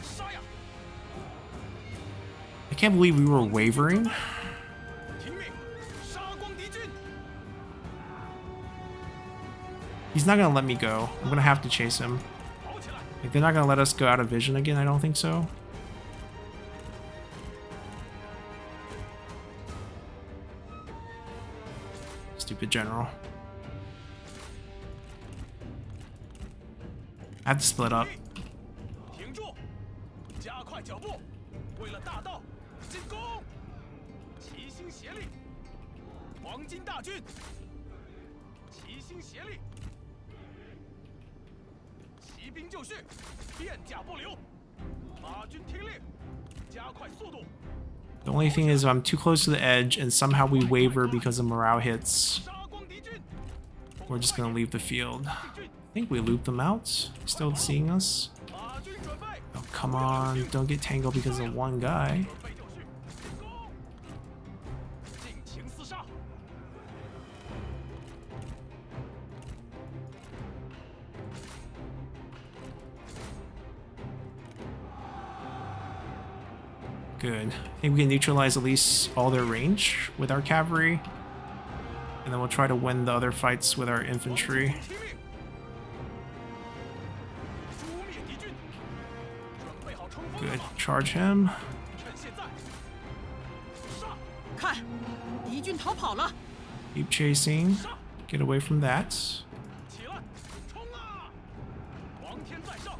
杀呀！ I can't believe we were wavering. 听命，杀光敌军！ He's not gonna let me go. I'm gonna have to chase him. 跑起来！ Like, they're not gonna let us go out of vision again, I don't think so. Stupid general. I have to split up. 停住！加快脚步，为了大道，进攻！齐心协力，黄金大军！齐心协力，骑兵就绪，片甲不留。马军听令，加快速度。 The only thing is I'm too close to the edge and somehow we waver because of morale hits. 杀光敌军！ We're just gonna leave the field. I think we looped them out. Still seeing us. 马军准备， Oh, come on. Don't get tangled because of one guy. 准备就绪，进攻！尽情厮杀。 Good. I think we can neutralize at least all their range with our cavalry. And then we'll try to win the other fights with our infantry. 听命！诛灭敌军！准备好冲锋了 Good. 吗？ Charge him. 趁现在！杀！看，敌军逃跑了。 Keep chasing. Get away from that. 起来，冲啊！皇天在上！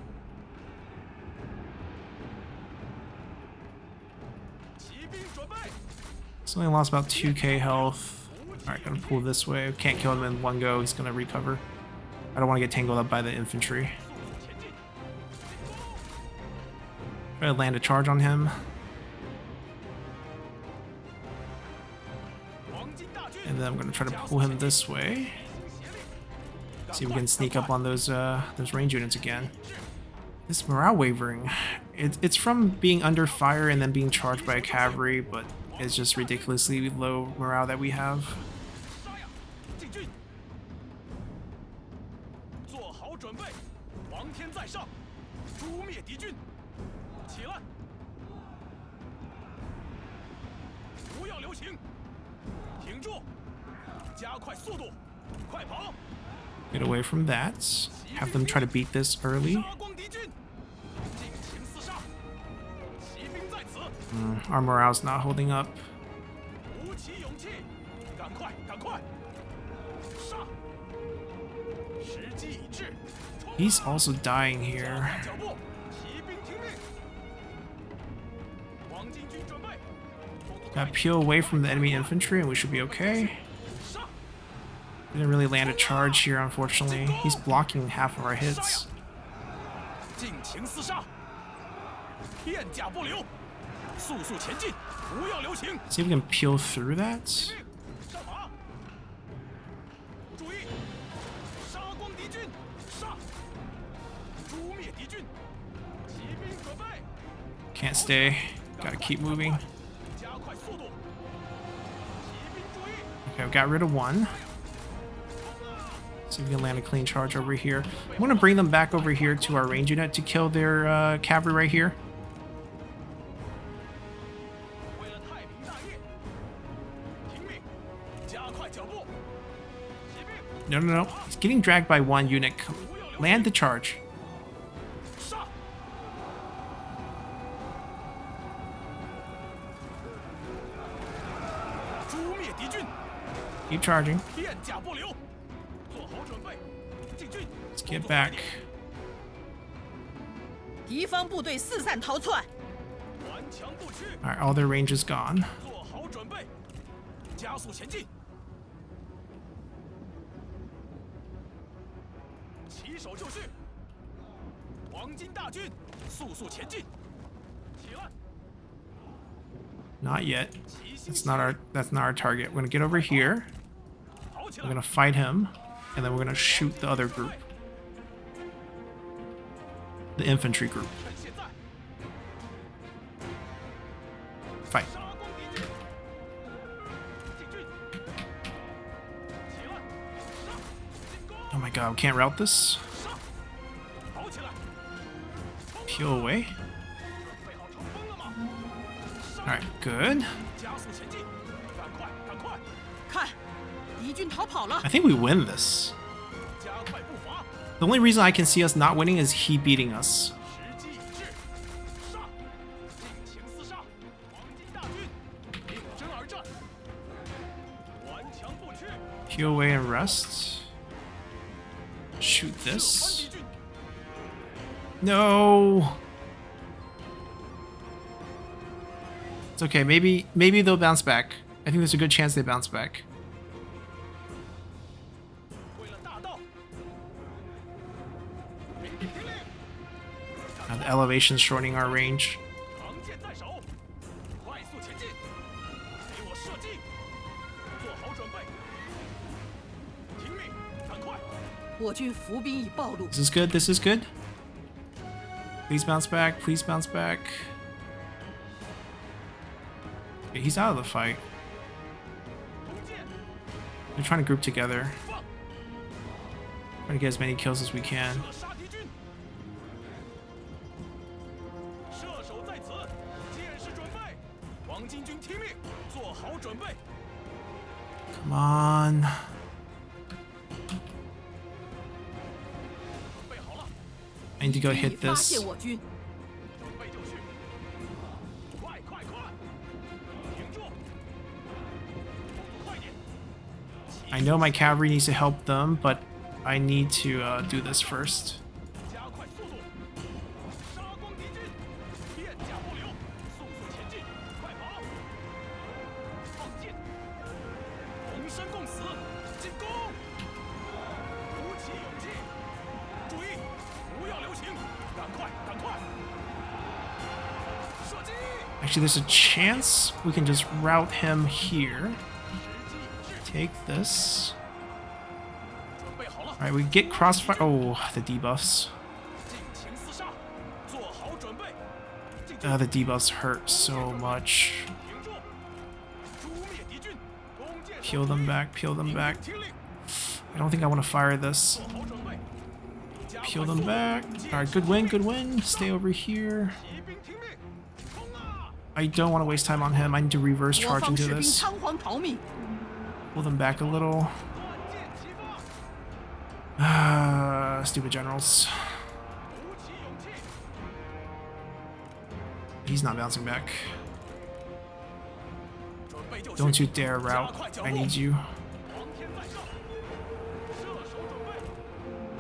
骑兵准备！ It's only lost about 2k health. Alright, gonna pull this way. Can't kill him in one go. He's gonna recover. I don't want to get tangled up by the infantry. 速速前进！进攻！ Try to land a charge on him. 黄金大军！ And then I'm gonna try to pull him this way. 协力！ See if we can sneak up on those range units again. This morale wavering. It's from being under fire and then being charged by a cavalry, but it's just ridiculously low morale that we have. 杀呀！进军！做好准备！皇天在上！诛灭敌军！起来！不要留情！停住！加快速度！快跑！ Get away from that. Have them try to beat this early. 杀光敌军！尽情厮杀！骑兵在此！ Our morale's not holding up. 鼓起勇气！赶快，赶快！杀！时机已至！冲啊 He's also dying 加 here. 快脚步！骑兵听命！黄巾军准备！速度 Got peel away from the enemy infantry and we should be okay. 杀！ Didn't really land a charge here, unfortunately. He's blocking half of our hits. 尽情厮杀！片甲不留！速速前进！不要留情！ See if we can peel through that. 上马！注意！杀光敌军！杀！诛灭敌军！骑兵准备！ Can't stay. Gotta keep moving. 加快速度！骑兵注意！ Okay, we got rid of one. See if we can land a clean charge over here. I'm gonna bring them back over here to our range unit to kill their cavalry right here. 为了太平大业，听命！加快脚步！骑兵！ No, no, no. He's getting dragged by one unit. Land the charge. 杀！诛灭敌军！ Keep charging. 片甲不留！做好准备，进军！ Let's get back. 敌方部队四散逃窜，顽强不屈， Alright, all their range is gone. 做好准备，加速前进！起手就绪！黄金大军速速前进，起来！ Not yet. That's not our target. We're gonna get over here. We're gonna fight him, and then we're gonna shoot the other group. The infantry group. 趁现在， Fight. 杀光敌军！进军！起来！杀！进攻！ Oh my god, we can't route this. 杀！跑起来！ Peel away. 准备好冲锋了吗？ Alright, good. 加速前进！赶快，赶快！ 看，敌军逃跑了。 I think we win this. 加快步伐！ The only reason I can see us not winning is he beating us. 时机已至，杀！尽情厮杀！黄金大军应征而战，顽强不屈。 Peel away and rest. Shoot 射穿 this. 敌军， No. It's okay. Maybe they'll bounce back. I think there's a good chance they bounce back. 为了大道， The elevation's shortening our range. 长剑在手，快速前进，给我射击，做好准备。听命，赶快！我军伏兵已暴露， This is good. This is good. Please bounce back. Please bounce back. Okay, he's out of the fight. 弓箭， They're trying to group together. 放， Trying to get as many kills as we can. 射杀敌军。射手在此，箭士准备。黄巾军听命，做好准备。 Come on. 准备好了， I need to go 敌 hit 已发 this. 现我军，准备就绪。快快快！停住！快点！ I know my cavalry needs to help them, but I need to do this first. 加快速度，杀光敌军，片甲不留，速速前进，快跑！放箭，同生共死，进攻！鼓起勇气，注意，不要留情，赶快，赶快！射击！ Actually, there's a chance we can just route him here. 时机已至， Take this. 准备好了， Alright, we get crossfire. Oh, the debuffs. 尽情厮杀，做好准备。进 The debuffs hurt so much. 停住！诛灭敌军，弓箭手 Peel them back, peel them back. 听令， I don't think I want to fire this. 做好准备。加快 Peel 速 them 度 back. 箭 Alright, 士 good win, good win. Stay over here. 骑兵听命，冲啊！ I don't want to waste time on him. I need to reverse 我 charge 方 into 士兵 this. 仓皇逃命， Pull them back a little. 乱箭齐发， Stupid generals. 鼓起勇气， He's not bouncing back. 准备就绪。 Don't you dare route. I need you. 皇天在上，射手准备，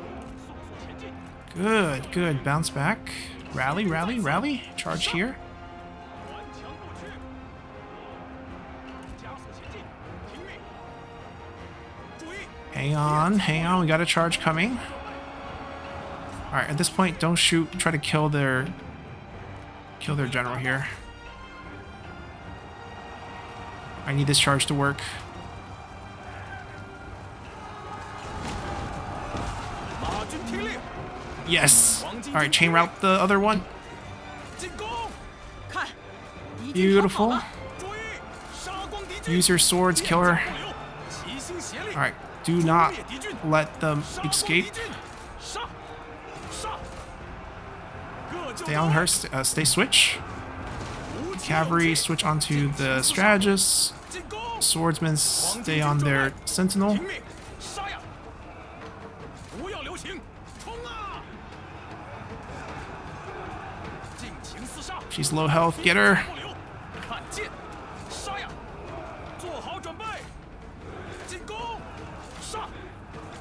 速速前进， Good, good. Bounce back. Rally, rally, rally. Charge here. 顽强不屈，加速前进，听命，注意， Hang on, hang on. We got a charge coming. Alright, at this point, don't shoot. Try to kill their general here. I need this charge to work. 马军听令， Yes. Alright, chain route the other one. 进攻！看，敌军逃跑 Beautiful. 了，注意，杀光敌军！ Use your swords, kill her. 不留，齐心协力。 Alright, do not 灭敌军， let them 杀光敌 escape. 军，杀，杀！各就 Stay on her. Stay switch. 鼓起 Cavalry 勇气 switch onto the strategists. 进攻！ Swordsmen stay on their sentinel. 听命，杀呀！不要留情，冲啊！尽情厮杀， She's low health. Get her. 不留，看剑，杀呀！做好准备，进攻，杀！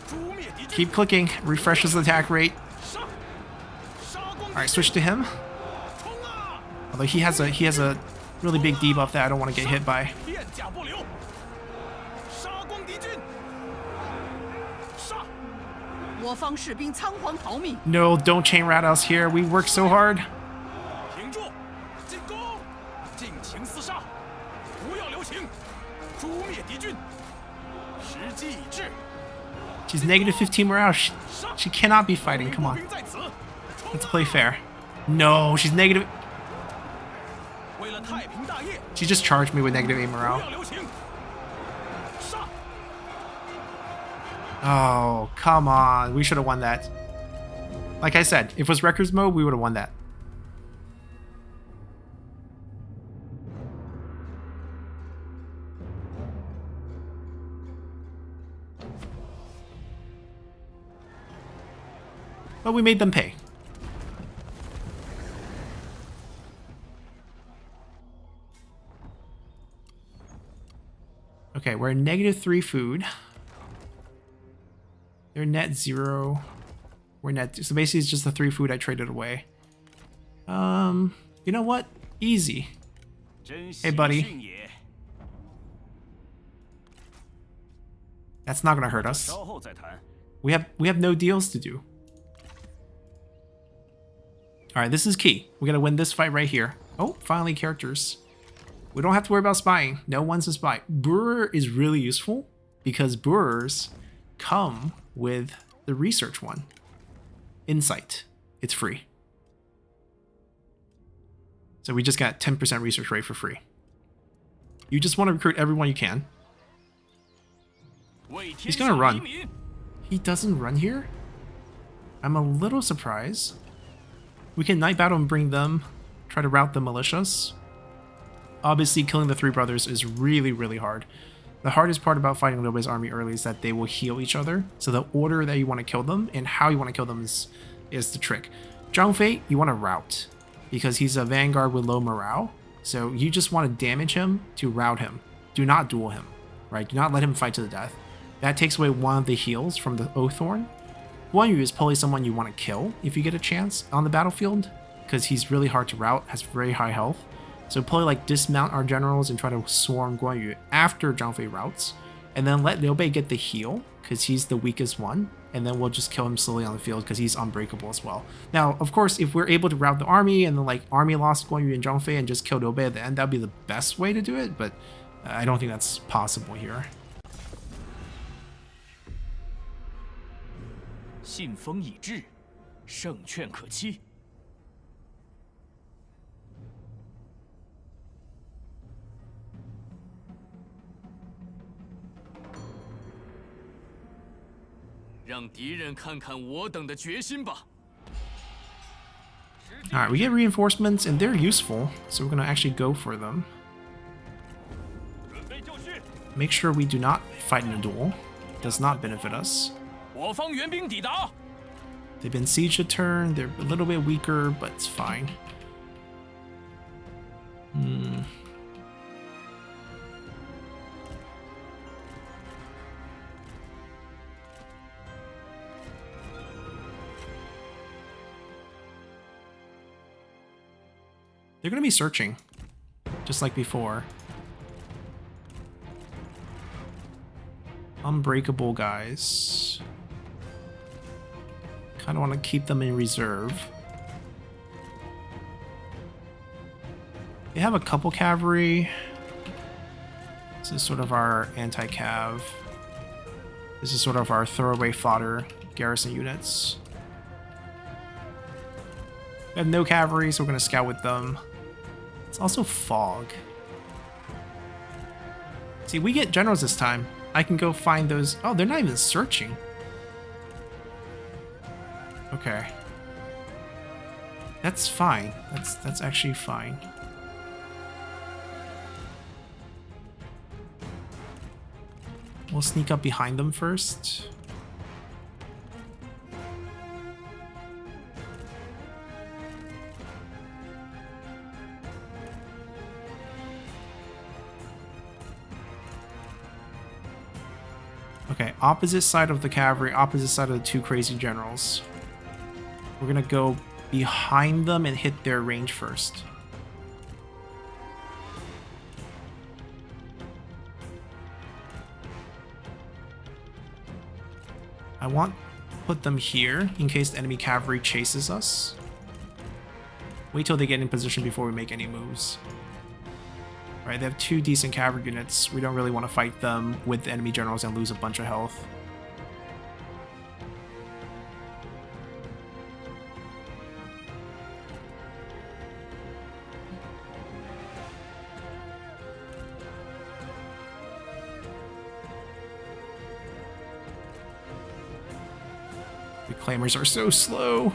诛灭敌军， Keep clicking. Refreshes the attack rate. 杀！杀光敌 Alright, 军， switch to him. 冲啊！ Although he has a really big debuff that I don't want to get hit by. 片甲不留，杀光敌军，杀！我方士兵仓皇逃命。 No, don't chain rat us here. We work so hard. 停住！进攻！尽情厮杀，不要留情，诛灭敌军。时机已至。 She's negative 15 morale. She cannot be fighting. Come on. 兵在此， Let's play fair. No, she's negative. 为了太平大业， She just charged me with negative 8不 morale. 要留情。杀！ Oh, come on. We should have won that. Like I said, if it was records mode, we would have won that. But we made them pay. Okay, we're -3 food. They're net 0. We're net 2. So basically it's just the 3 food I traded away. You know what? Easy. Hey, buddy. That's not gonna hurt us. 稍后再谈。 We have no deals to do. Alright, this is key. We gotta win this fight right here. Oh, finally characters. We don't have to worry about spying. No one's a spy. Brewer is really useful because brewers come with the research one. Insight. It's free. So we just got 10% research rate for free. You just want to recruit everyone you can. He's gonna run. He doesn't run here? I'm a little surprised. We can night battle and bring them, try to rout the militias. Obviously, killing the 3 brothers is really, really hard. The hardest part about fighting Liu Bei's army early is that they will heal each other. So the order that you want to kill them and how you want to kill them is the trick. Zhang Fei, you want to rout because he's a vanguard with low morale. So you just want to damage him to rout him. Do not duel him, right? Do not let him fight to the death. That takes away one of the heals from the Oathhorn. Guan Yu is probably someone you want to kill if you get a chance on the battlefield because he's really hard to rout, has very high health. So probably like dismount our generals and try to swarm Guan Yu after Zhang Fei routes, and then let Liu Bei get the heal because he's the weakest one, and then we'll just kill him slowly on the field because he's unbreakable as well. Now, of course, if we're able to rout the army and then like army lost Guan Yu and Zhang Fei and just kill Liu Bei at the end, that'd be the best way to do it, but I don't think that's possible here. 信封已至，胜券可期。让敌人看看我等的决心吧。 Alright, we get reinforcements and they're useful, so we're gonna actually go for them. 准备就绪。 Make sure we do not fight in a duel. Does not benefit us. 我方援兵抵达。 They've been sieged a turn, they're a little bit weaker, but it's fine. They're gonna be searching, just like before. Unbreakable guys. Kind of want to keep them in reserve. They have a couple cavalry. This is sort of our anti-cav. This is sort of our throwaway fodder garrison units. We have no cavalry, so we're going to scout with them. It's also fog. See, we get generals this time. I can go find those. Oh, they're not even searching. Okay. That's fine. That's actually fine. We'll sneak up behind them first. Okay, opposite side of the cavalry, opposite side of the 2 crazy generals. We're gonna go behind them and hit their range first. I want put them here in case the enemy cavalry chases us. Wait till they get in position before we make any moves. Right, they have 2 decent cavalry units. We don't really want to fight them with the enemy generals and lose a bunch of health. The claimers are so slow.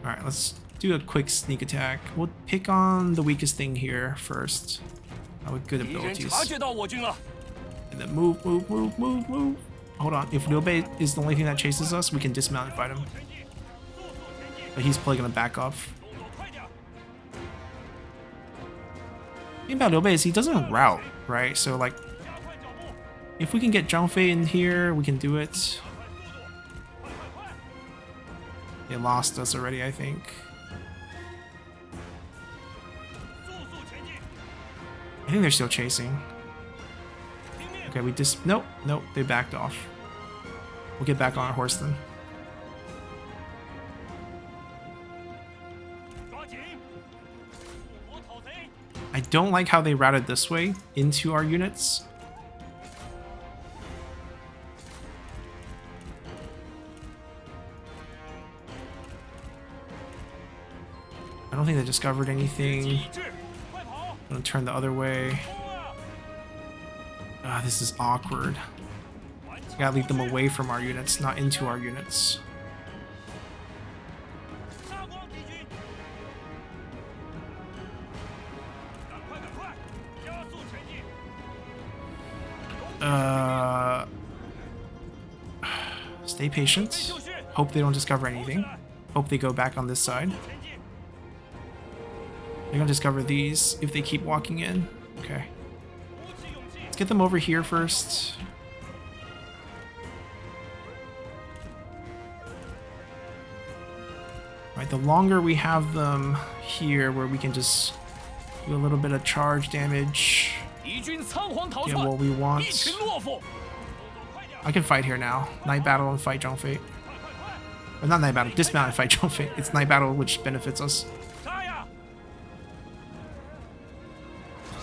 Alright, let's do a quick sneak attack. We'll pick on the weakest thing here first. With good 敌人 abilities. 察觉到我军了， And then move, move, move, move, move. Hold on. If Liu Bei is the only thing that chases us, we can dismount and fight him. But he's probably gonna back off. 动作快点， The thing about Liu Bei is he doesn't route, right? So like, 加快脚步， if we can get Zhang Fei in here, we can do it. 快速度，快快快， They lost us already, I think. 速速前进， I think they're still chasing. 听命， Okay, we just nope, nope, they backed off. We'll get back on our horse then. 抓紧，复活讨贼， I don't like how they routed this way into our units. I don't think they discovered 集 anything. 一致，快跑， I'm gonna turn the other way. 冲啊！ This is awkward. 顽 We 强 gotta lead 不 them 屈， away from our units, not into our units. 杀光敌军，赶快赶快，加速前进， Stay patient. 就绪， Hope they don't discover 跑起 anything. 来， Hope they go back on this side. 前进， They're gonna discover these if they keep walking in. Okay. 鼓起勇气， Let's get them over here first. Right, the longer we have them here where we can just do a little bit of charge damage, 敌军仓皇逃 get 窜， what we want. 一群懦夫，动作快点， I can fight here now. Night battle and fight Zhang Fei. 快快快， Or not night battle, dismount and fight Zhang Fei. It's night battle which benefits us. 杀呀！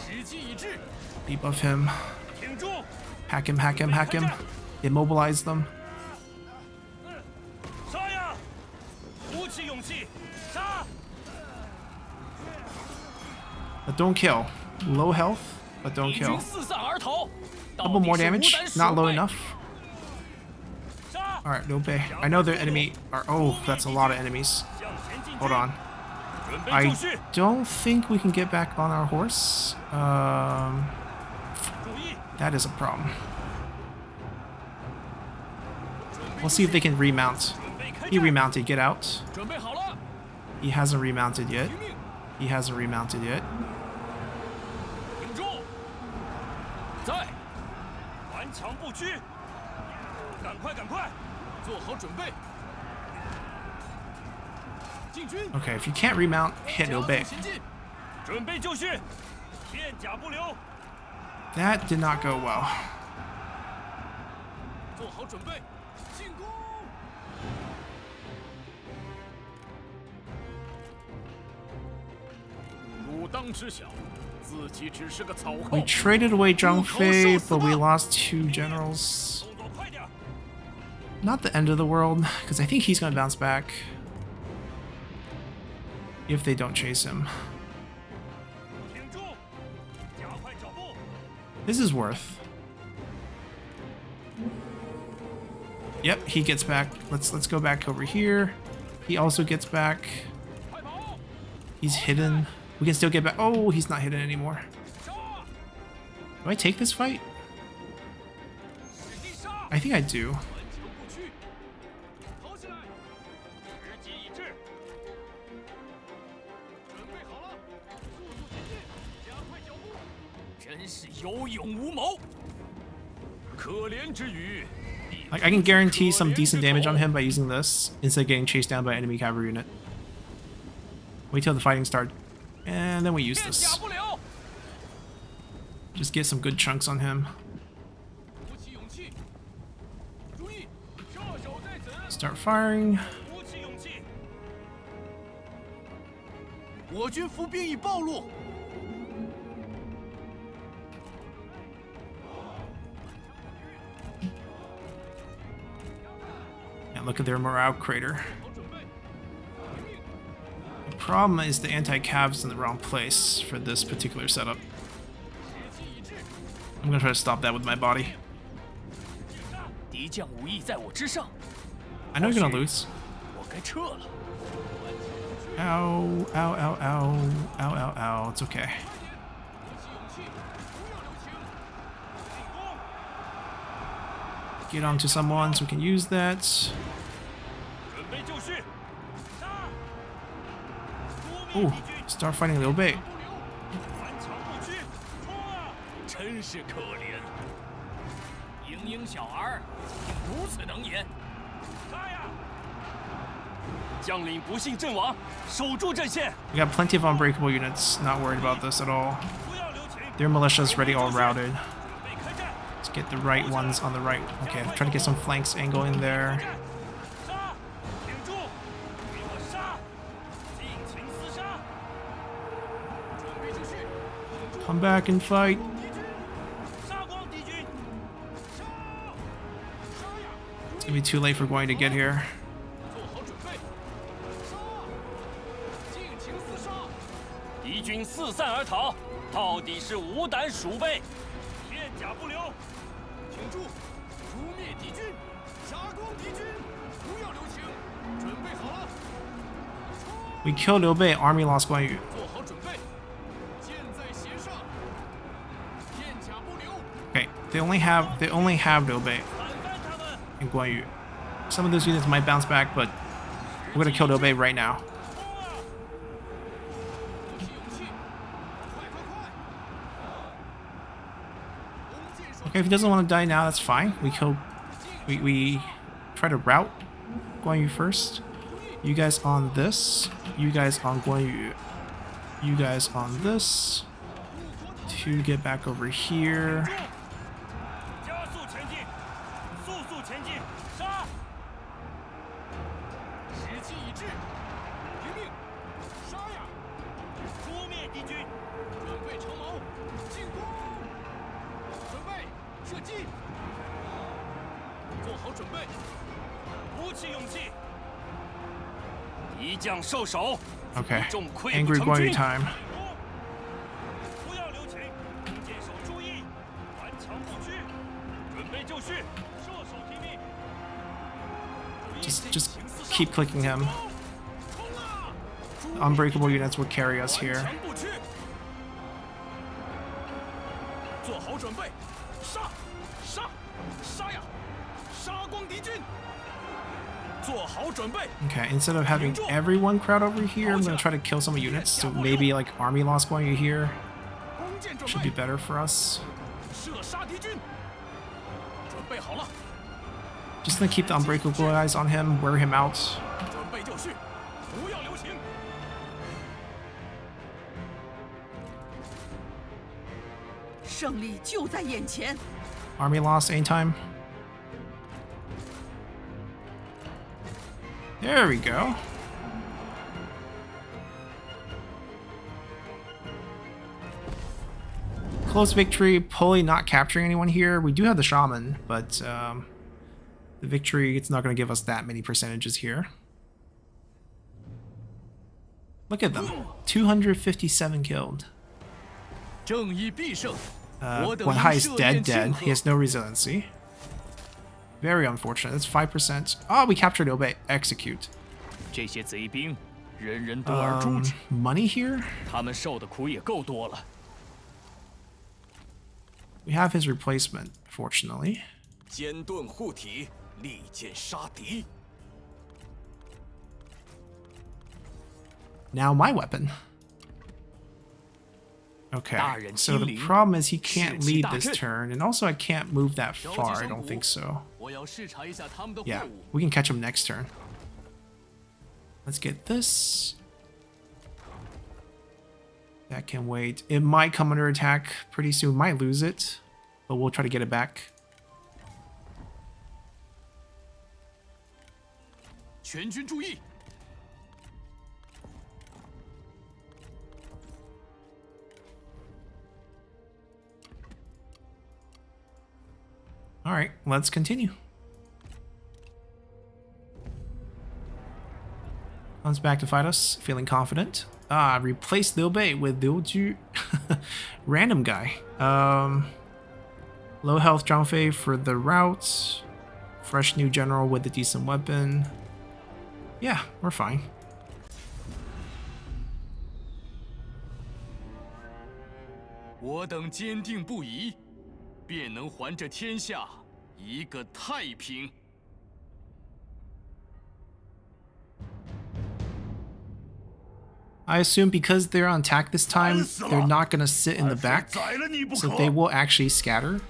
时机已至， Debuff him. 挺住， Hack him, hack him, hack him. Immobilize them. 杀呀！鼓起勇气，杀！ But don't kill. Low health, but don't 敌 kill. 军四散而逃， Double more 到底是 damage. 无胆 Not 鼠 low 辈 enough. 杀！ Alright, Liu Bei. I know their enemy are... Oh, that's a lot of enemies. 向前进军 Hold on. 准备 I 就绪， don't think we can get back on our horse. 注意， That is a problem. 准备 We'll see if they can remount. 准备开 He 战， remounted. Get out. 准备好了， He hasn't remounted yet. 听命， He hasn't remounted yet. 挺住，在，顽强不屈，赶快赶快，做好准备，进军， Okay, if you can't remount, hit 加 Liu 速 Bei. 前进，准备就绪，片甲不留， That did not go well. 做好准备，进攻！ 汝当知晓，自己只是个草 We 寇。 traded away Zhang Fei, but we lost 2 generals. 动作快点， Not the end of the world, because I think he's going to bounce back. If they don't chase him. 挺住，加快脚步， This is worth. Yep, he gets back. Let's go back over here. He also gets back. 快跑！ He's hidden. We can still get back. Oh, he's not hidden anymore. 杀！ Do I take this fight? 使劲杀！ I think I do. 顽强不屈，跑起来！时机已至，准备好了，速速前进，加快脚步。真是有勇无谋，可怜之余。 Like, I can guarantee some decent damage on him by using this instead of getting chased down by an enemy cavalry unit. Wait till the fighting starts, and then we use 片甲 this. 不留， Just get some good chunks on him. 鼓起勇气，注意，射手在此， Start firing. 鼓起勇气。我军伏兵已暴露。 And look at their morale crater. The problem is the anti-cav's in the wrong place for this particular setup. I'm gonna try to stop that with my body. 敌将武艺在我之上， I know you're gonna lose. 我该撤了。 Ow, ow, ow, ow, ow, ow, ow. It's okay. 鼓起勇气，不要留情。进攻， Get onto someone so we can use that. 准备就绪。杀！ Ooh, start fighting Liu Bei. 顽强不屈，冲啊！真是可怜，英英小儿，竟如此能言。杀呀！将领不幸阵亡，守住阵线。 We got plenty of unbreakable units. Not worried about this at all. 不要留情。 Their militia's ready, all routed. 准备开战。 Let's get the right ones on the right. Okay, try to get some flanks angle in there. 杀！挺住！给我杀！尽情厮杀！准备就绪。挺住！ Come back and fight. 敌军！杀光敌军！杀！杀呀！ It's gonna be too late for going to get here. 做好准备！杀！尽情厮杀！敌军四散而逃，到底是无胆鼠辈，片甲不留！挺住！诛灭敌军！杀光敌军！不要留情！准备好了！ We killed Liu Bei, army lost Guan Yu. 做好准备！箭在弦上！片甲不留！ Okay, they only have Liu Bei 反翻他们！ and Guan Yu. Some of those units might bounce back, but we're gonna kill Liu Bei right now. 冲啊！鼓起勇气！快快快！弓箭手 Okay, if he doesn't want to die now, that's fine. We try to route Guan Yu first. You guys on this. You guys on Guan Yu. You guys on this. To get back over here. 加速前进，速速前进，杀！时机已至，拼命，杀呀！诛灭敌军，准备长矛，进攻！准备射击，做好准备，鼓起勇气。敌将受手， Okay. 众溃不 Angry 成 Guan Yu 军。 time. 不要留情，箭手注意，顽强不屈，准备就绪，射手听命。 Just keep clicking him. Unbreakable units will carry us here. 顽强不屈，做好准备，杀！杀！杀呀！杀光敌军！做好准备， Okay, instead of having everyone crowd over here, I'm gonna try to kill some units. So maybe like army lost Guan Yu here 弓箭准 should be 备， better for us. 射杀敌军。准备好了， Just gonna keep the unbreakable guys on him, wear him out. 准备就绪，不要留情。胜利就在眼前。 Army lost anytime. There we go. Close victory, Pulley not capturing anyone here. We do have the shaman, but the victory, it's not going to give us that many percentages here. Look at them. 257 killed. 正义必胜。 Guan Hai is dead. He has no resiliency. Very unfortunate. That's 5%. Oh, we captured Liu Bei. Execute. 这些贼兵，人人得而诛之， Money here? 他们受的苦也够多了。 We have his replacement, fortunately. 坚盾护体，利剑杀敌。 Now my weapon. Okay, so the problem is he can't lead this turn, and also I can't move that far, I don't think so. 我要视察一下他们的 Yeah, 货物。 we can catch him next turn. Let's get this. That can wait. It might come under attack pretty soon. Might lose it, but we'll try to get it back. 全军注意！ All right, let's continue. Comes back to fight us, feeling confident. Ah, replace Liu Bei with Liu Ju. Random guy. Low health Zhang Fei for the route. Fresh new general with a decent weapon. Yeah, we're fine. 我等坚定不移，便能还这天下一个太平。 I assume because they're on attack this time, they're not going to sit in the back, so they will actually scatter.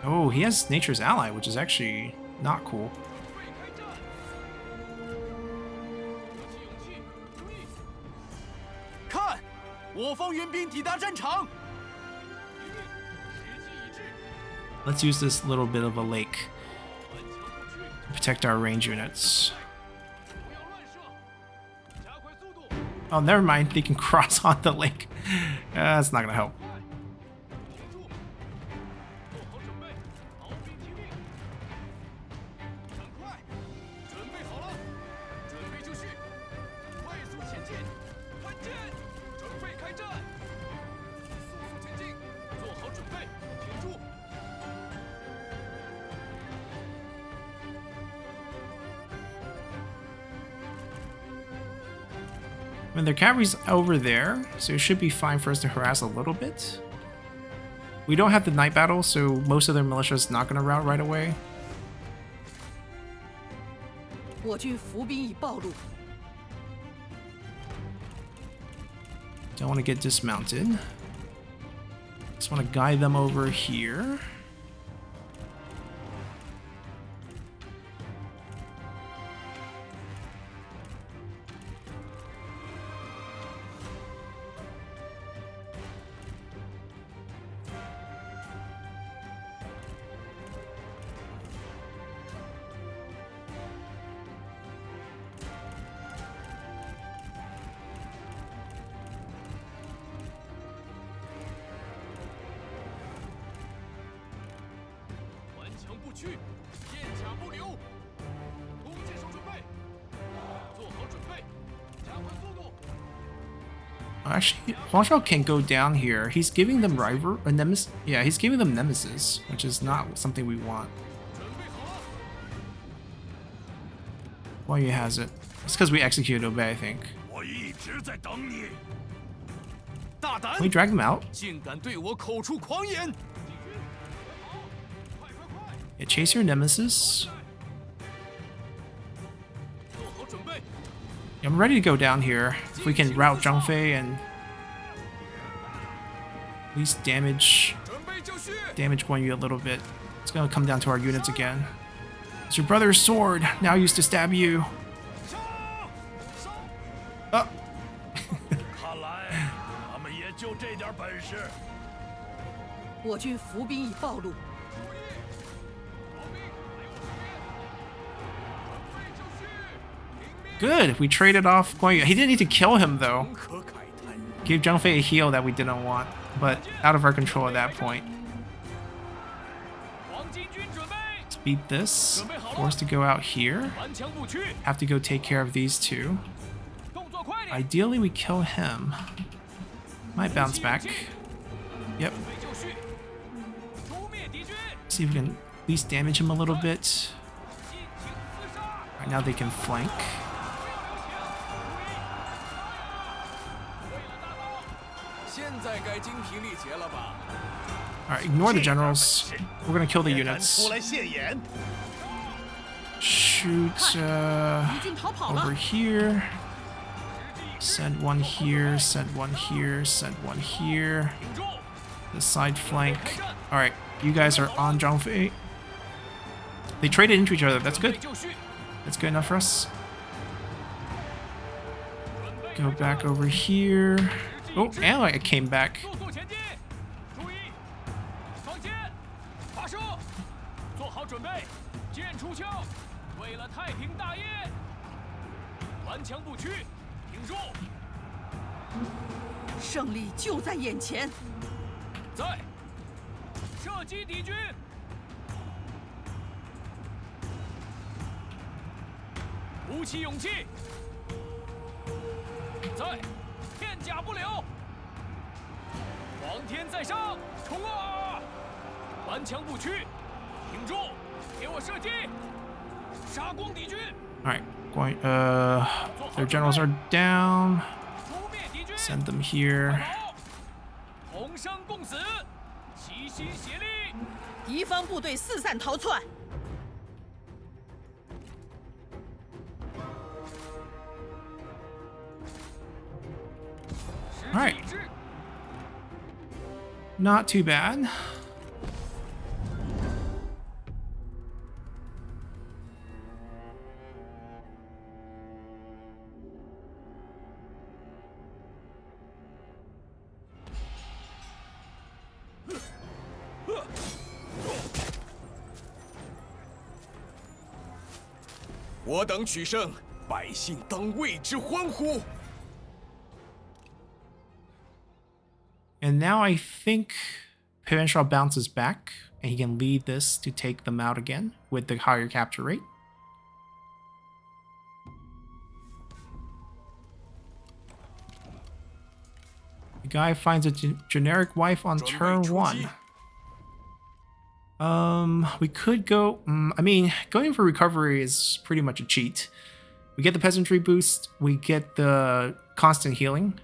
Oh, he has Nature's Ally, which is actually not cool. 看，我方援兵抵达战场。 Let's use this little bit of a lake to protect our range units. Oh, never mind. They can cross on the lake. That's not gonna help. 很快，准备好了，准备就绪，快速前进，看剑，准备开战，速速前进，做好准备，挺住。 I mean, their cavalry's over there, so it should be fine for us to harass a little bit. We don't have the night battle, so most of their militia is not going to rout right away. 我军伏兵已暴露， Don't want to get dismounted. Just want to guide them over here. Actually, Huang Shao can go down here. He's giving them rival a nemesis. Yeah, he's giving them nemesis, which is not something we want. Wang Yu has it. It's because we executed Liu Bei, I think. Can we drag him out? Yeah, chase your nemesis. I'm ready to go down here. If we can rout Zhang Fei and at least damage Guan Yu a little bit. It's gonna come down to our units again. It's your brother's sword, now used to stab you. Oh. 我军伏兵已暴露， Good, we traded off Guan Yu. He didn't need to kill him though. Gave Zhang Fei a heal that we didn't want, but out of our control at that point. Let's beat this. Forced to go out here. Have to go take care of these two. Ideally we kill him. Might bounce back. Yep. See if we can at least damage him a little bit. Right now they can flank. Alright, ignore the generals. We're gonna kill the units. Shoot over here. Send one here, send one here, send one here. The side flank. Alright, you guys are on Zhang Fei. They traded into each other, that's good. That's good enough for us. Go back over here. Oh, and I came back. 速速前进！注意，放箭，发射，做好准备，箭出鞘，为了太平大业，顽强不屈，挺住！胜利就在眼前。在，射击敌军！鼓起勇气！在，片甲不留！皇天在上，冲啊！顽强不屈，挺住，给我射击！杀光敌军！ All right, going. Their generals are down. 诛灭敌军！ Send them here. 同生共死，齐心协力！敌方部队四散逃窜。 All right. Not too bad. “我等取胜，百姓当为之欢呼。” And now I think Huang Shao bounces back, and he can lead this to take them out again with the higher capture rate. The guy finds a generic wife on turn 1. We could go... I mean, going for recovery is pretty much a cheat. We get the peasantry boost, we get the constant healing.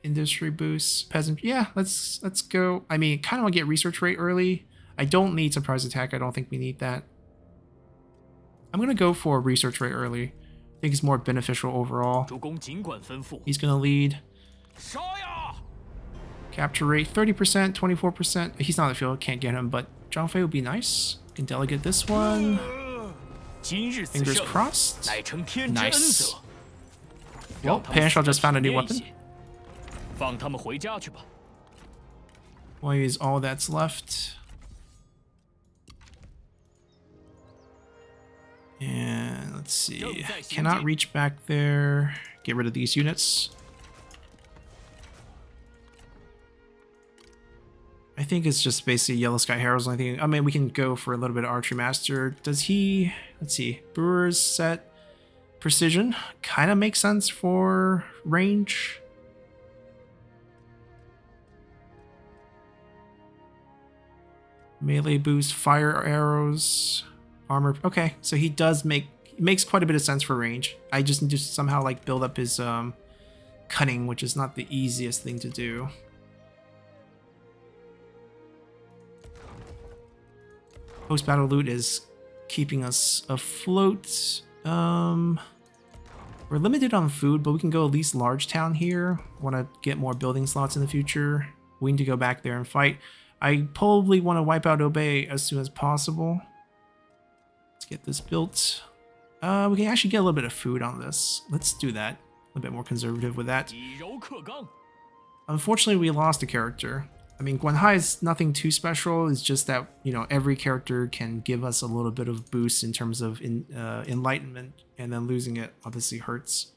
Industry boost, peasant. Yeah, let's go. I mean, kind of want to get research rate early. I don't need surprise attack. I don't think we need that. I'm gonna go for research rate early. I think it's more beneficial overall. 主公尽管吩咐。 He's gonna lead. 杀呀！ Capture rate 30%, 24%. He's not on the field, can't get him, but Zhang Fei would be nice. Can delegate this one. 今日此 Fingers 胜， crossed. 乃承天之恩 Nice. 泽。 Well, Huang Shao just found a new weapon. 放他们回家去吧。 Why is all that's left? And let's see. Cannot reach back there. Get rid of these units. I think it's just basically Yellow Sky Herald's only thing. I mean, we can go for a little bit of Archery Master. Does he... Let's see. Brewer's set. Precision. Kind of makes sense for range. Melee boost, fire arrows, armor. Okay, so he makes quite a bit of sense for range. I just need to somehow like build up his cunning, which is not the easiest thing to do. Post-battle loot is keeping us afloat. We're limited on food, but we can go at least large town here. Want to get more building slots in the future. We need to go back there and fight. I probably want to wipe out Liu Bei as soon as possible. Let's get this built. We can actually get a little bit of food on this. Let's do that. A little bit more conservative with that. 以柔克刚。 Unfortunately, we lost a character. I mean, Guanhai is nothing too special. It's just that, you know, every character can give us a little bit of boost in terms of enlightenment, and then losing it obviously hurts.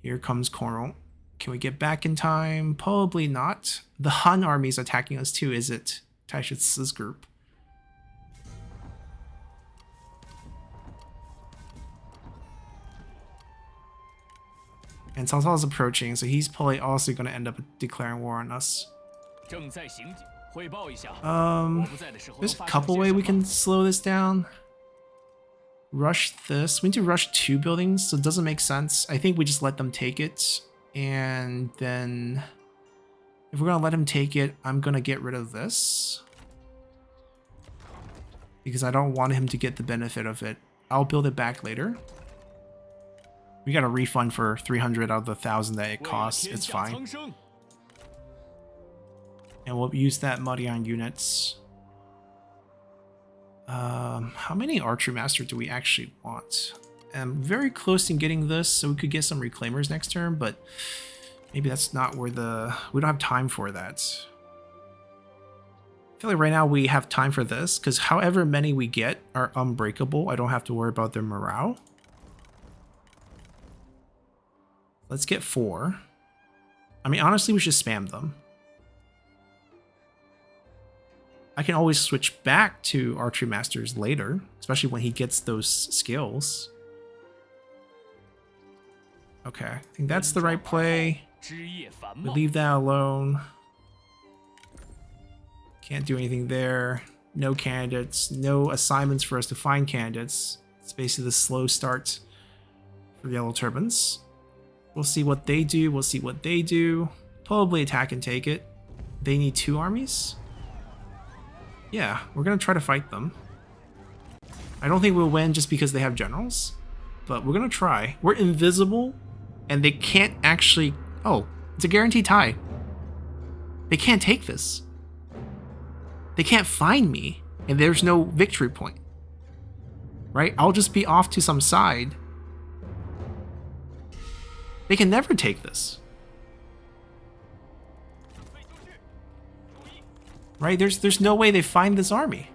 Here comes Coral. Can we get back in time? Probably not. The Han army is attacking us too, is it? Taishitsu's group. And Cao Cao is approaching, so he's probably also going to end up declaring war on us. 正在行进，汇报一下。 There's a couple ways we can slow this down. Rush this. We need to rush 2 buildings, so it doesn't make sense. I think we just let them take it. And then if we're going to let him take it, I'm going to get rid of this. Because I don't want him to get the benefit of it. I'll build it back later. We got a refund for 300 out of the 1,000 that it costs. It's fine. And we'll use that money on units. How many Archer Master do we actually want? I'm very close in getting this, so we could get some Reclaimers next turn, but maybe that's not where we don't have time for that. I feel like right now we have time for this, because however many we get are unbreakable. I don't have to worry about their morale. Let's get 4. I mean, honestly, we should spam them. I can always switch back to Archery Masters later, especially when he gets those skills. Okay, I think that's the right play. We leave that alone. Can't do anything there. No candidates, no assignments for us to find candidates. It's basically the slow start for Yellow Turbans. We'll see what they do. We'll see what they do. Probably attack and take it. They need 2 armies. Yeah, we're going to try to fight them. I don't think we'll win just because they have generals, but we're going to try. We're invisible, and they can't actually... Oh, it's a guaranteed tie. They can't take this. They can't find me, and there's no victory point. Right? I'll just be off to some side. They can never take this. Right? There's no way they find this army.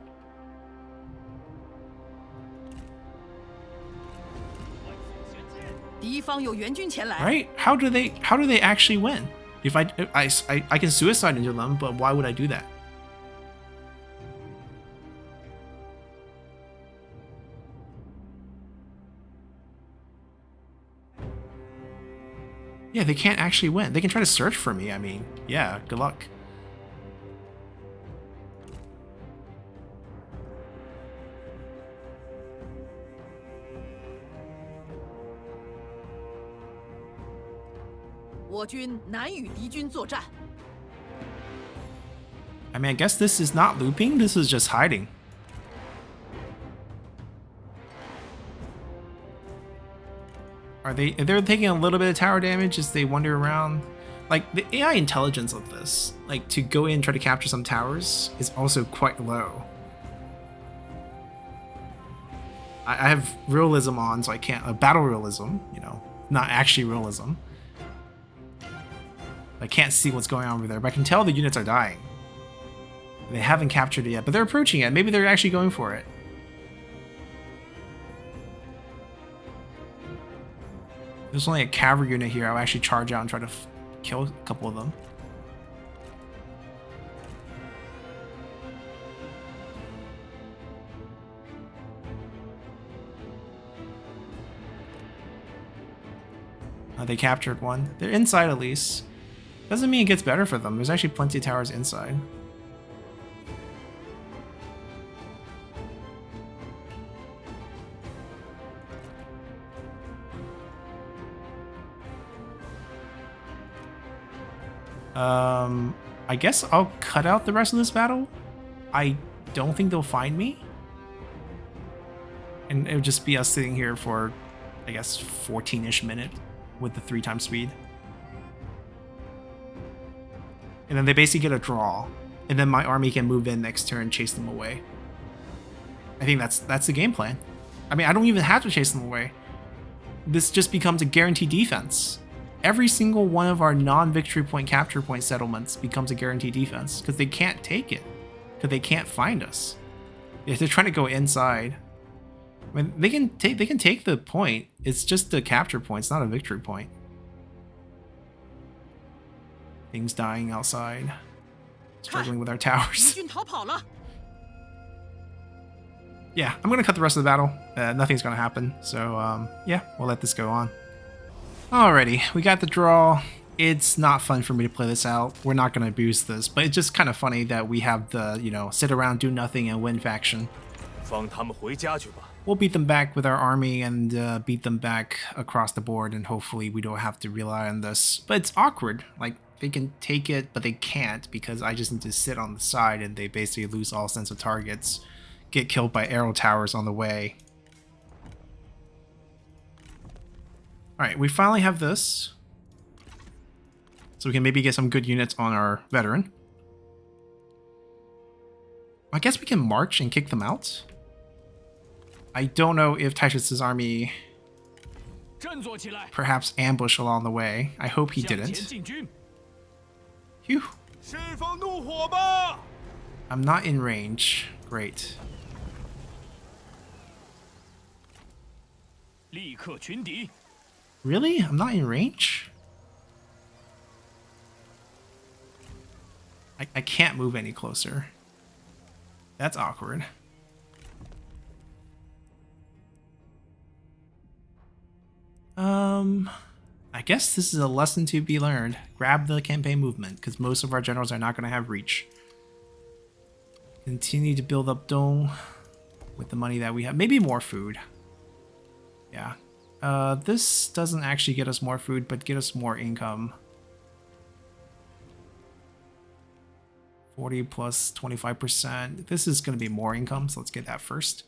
Right? How do they actually win? If I can suicide into them, but why would I do that? Yeah, they can't actually win. They can try to search for me. I mean, yeah, good luck. I mean, I guess this is not looping. This is just hiding. They're taking a little bit of tower damage as they wander around. Like, the AI intelligence of this, like, to go in and try to capture some towers is also quite low. I have realism on, so I can't... battle realism, you know, not actually realism. I can't see what's going on over there, but I can tell the units are dying. They haven't captured it yet, but they're approaching it. Maybe they're actually going for it. If there's only a cavalry unit here, I'll actually charge out and try to kill a couple of them. They captured one. They're inside at least. Doesn't mean it gets better for them. There's actually plenty of towers inside. I guess I'll cut out the rest of this battle. I don't think they'll find me. And it would just be us sitting here for, I guess, 14-ish minutes with the 3x speed. And then they basically get a draw. And then my army can move in next turn and chase them away. I think that's the game plan. I mean, I don't even have to chase them away. This just becomes a guaranteed defense. Every single one of our non-victory point capture point settlements becomes a guaranteed defense because they can't take it, because they can't find us. If they're trying to go inside, I mean, they can take the point. It's just a capture point. It's not a victory point. Things dying outside, struggling with our towers. Yeah, I'm gonna cut the rest of the battle. Nothing's gonna happen. So yeah, we'll let this go on. Alrighty, we got the draw. It's not fun for me to play this out. We're not going to abuse this, but it's just kind of funny that we have the, you know, sit around, do nothing, and win faction. We'll beat them back with our army and beat them back across the board, and hopefully we don't have to rely on this. But it's awkward. Like, they can take it, but they can't because I just need to sit on the side and they basically lose all sense of targets, get killed by arrow towers on the way. Alright, we finally have this. So we can maybe get some good units on our veteran. I guess we can march and kick them out. I don't know if Taishitsu's army 振作起来， perhaps ambush along the way. I hope he 向前 didn't. 进军， Phew. 释放怒火吧！ I'm not in range. Great. 立刻群敌， Really? I'm not in range? I can't move any closer. That's awkward. I guess this is a lesson to be learned. Grab the campaign movement, because most of our generals are not going to have reach. Continue to build up Dong with the money that we have. Maybe more food. Yeah. This doesn't actually get us more food, but get us more income. 40 plus 25%. This is going to be more income, so let's get that first.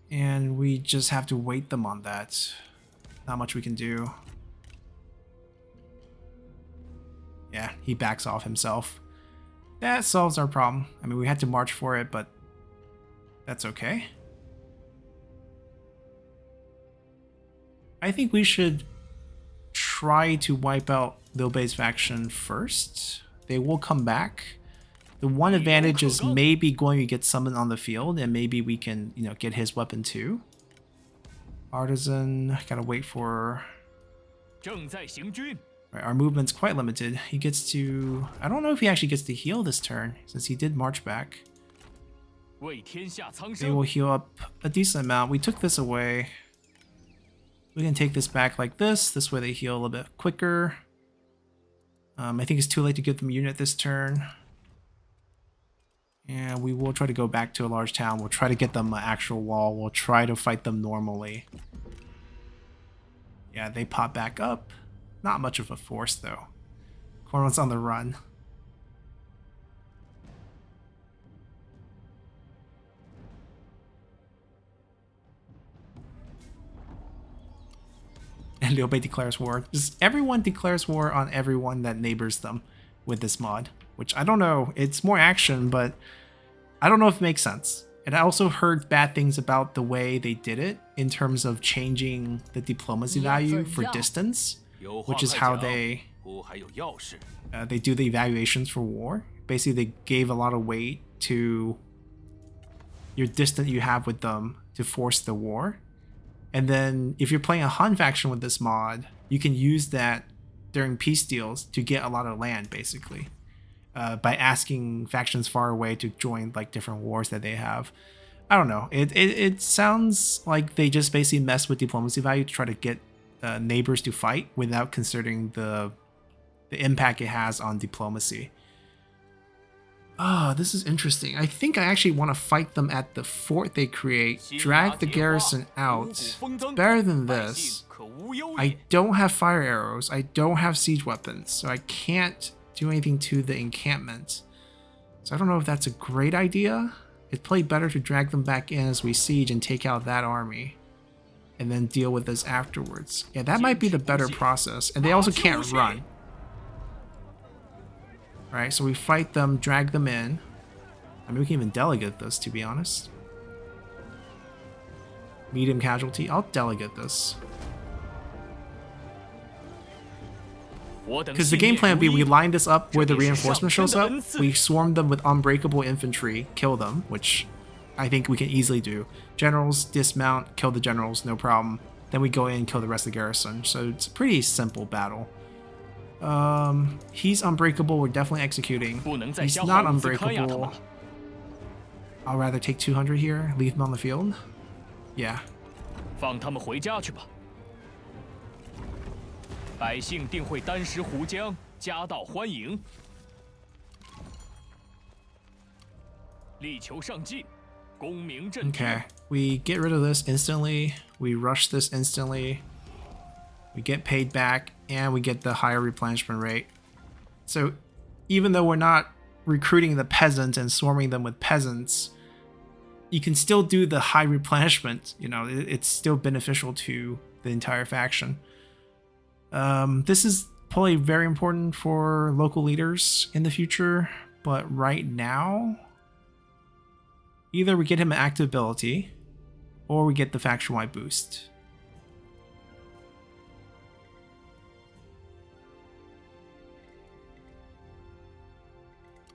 And we just have to wait them on that. Not much we can do. Yeah, he backs off himself. That solves our problem. I mean, we had to march for it, but that's okay. I think we should try to wipe out Liu Bei's faction first. They will come back. The one advantage is maybe going to get summoned on the field, and maybe we can, you know, get his weapon too. Artisan, gotta wait for... 正在行军， Right, our movement's quite limited. He gets to... I don't know if he actually gets to heal this turn, since he did march back. 为天下苍 They will 生， heal up a decent amount. We took this away. We can take this back like this. This way they heal a little bit quicker. I think it's too late to give them a unit this turn. And we will try to go back to a large town. We'll try to get them an actual wall. We'll try to fight them normally. Yeah, they pop back up. Not much of a force, though. Cornwall's on the run. And Liu Bei declares war. Just everyone declares war on everyone that neighbors them with this mod. Which I don't know. It's more action, but I don't know if it makes sense. And I also heard bad things about the way they did it in terms of changing the diplomacy value for distance, 有话 which is 快 how 讲， they 吾还有要事。 they do the evaluations for war. Basically, they gave a lot of weight to your distance you have with them to force the war. And then if you're playing a Han faction with this mod, you can use that during peace deals to get a lot of land, basically. By asking factions far away to join like different wars that they have. I don't know. It sounds like they just basically mess with diplomacy value to try to get neighbors to fight without considering the impact it has on diplomacy. Ah, this is interesting. I think I actually want to fight them at the fort they create, drag the garrison out. It's better than this. 可无忧也。 I don't have fire arrows. I don't have siege weapons, so I can't do anything to the encampment. So I don't know if that's a great idea. It'd probably better to drag them back in as we siege and take out that army. And then deal with this afterwards. Yeah, that might be the better process. And they also can't run. Right, so we fight them, drag them in. I mean, we can even delegate this, to be honest. Medium casualty. I'll delegate this. 我等 Because the 信 game 念 plan 如 would be we 一， line this up where the 这便是 reinforcement 上天 shows 的 up, 恩赐。 we swarm them with unbreakable infantry, kill them, which I think we can easily do. Generals, dismount, kill the generals, no problem. Then we go in and kill the rest of the garrison. So it's a pretty simple battle. He's unbreakable, we're definitely executing. 不能再 He's 消 not 耗物资看压他们 unbreakable. 了。 I'll rather take 200 here, leave him on the field. Yeah. 放他们回家去吧。百姓定会单食湖江，夹道欢迎。力求上进，功名震天。 Okay, we get rid of this instantly. We rush this instantly. We get paid back, and we get the higher replenishment rate. So even though we're not recruiting the peasants and swarming them with peasants, you can still do the high replenishment. You know, it's still beneficial to the entire faction. This is probably very important for local leaders in the future, but right now, Either we get him an active ability, or we get the faction-wide boost.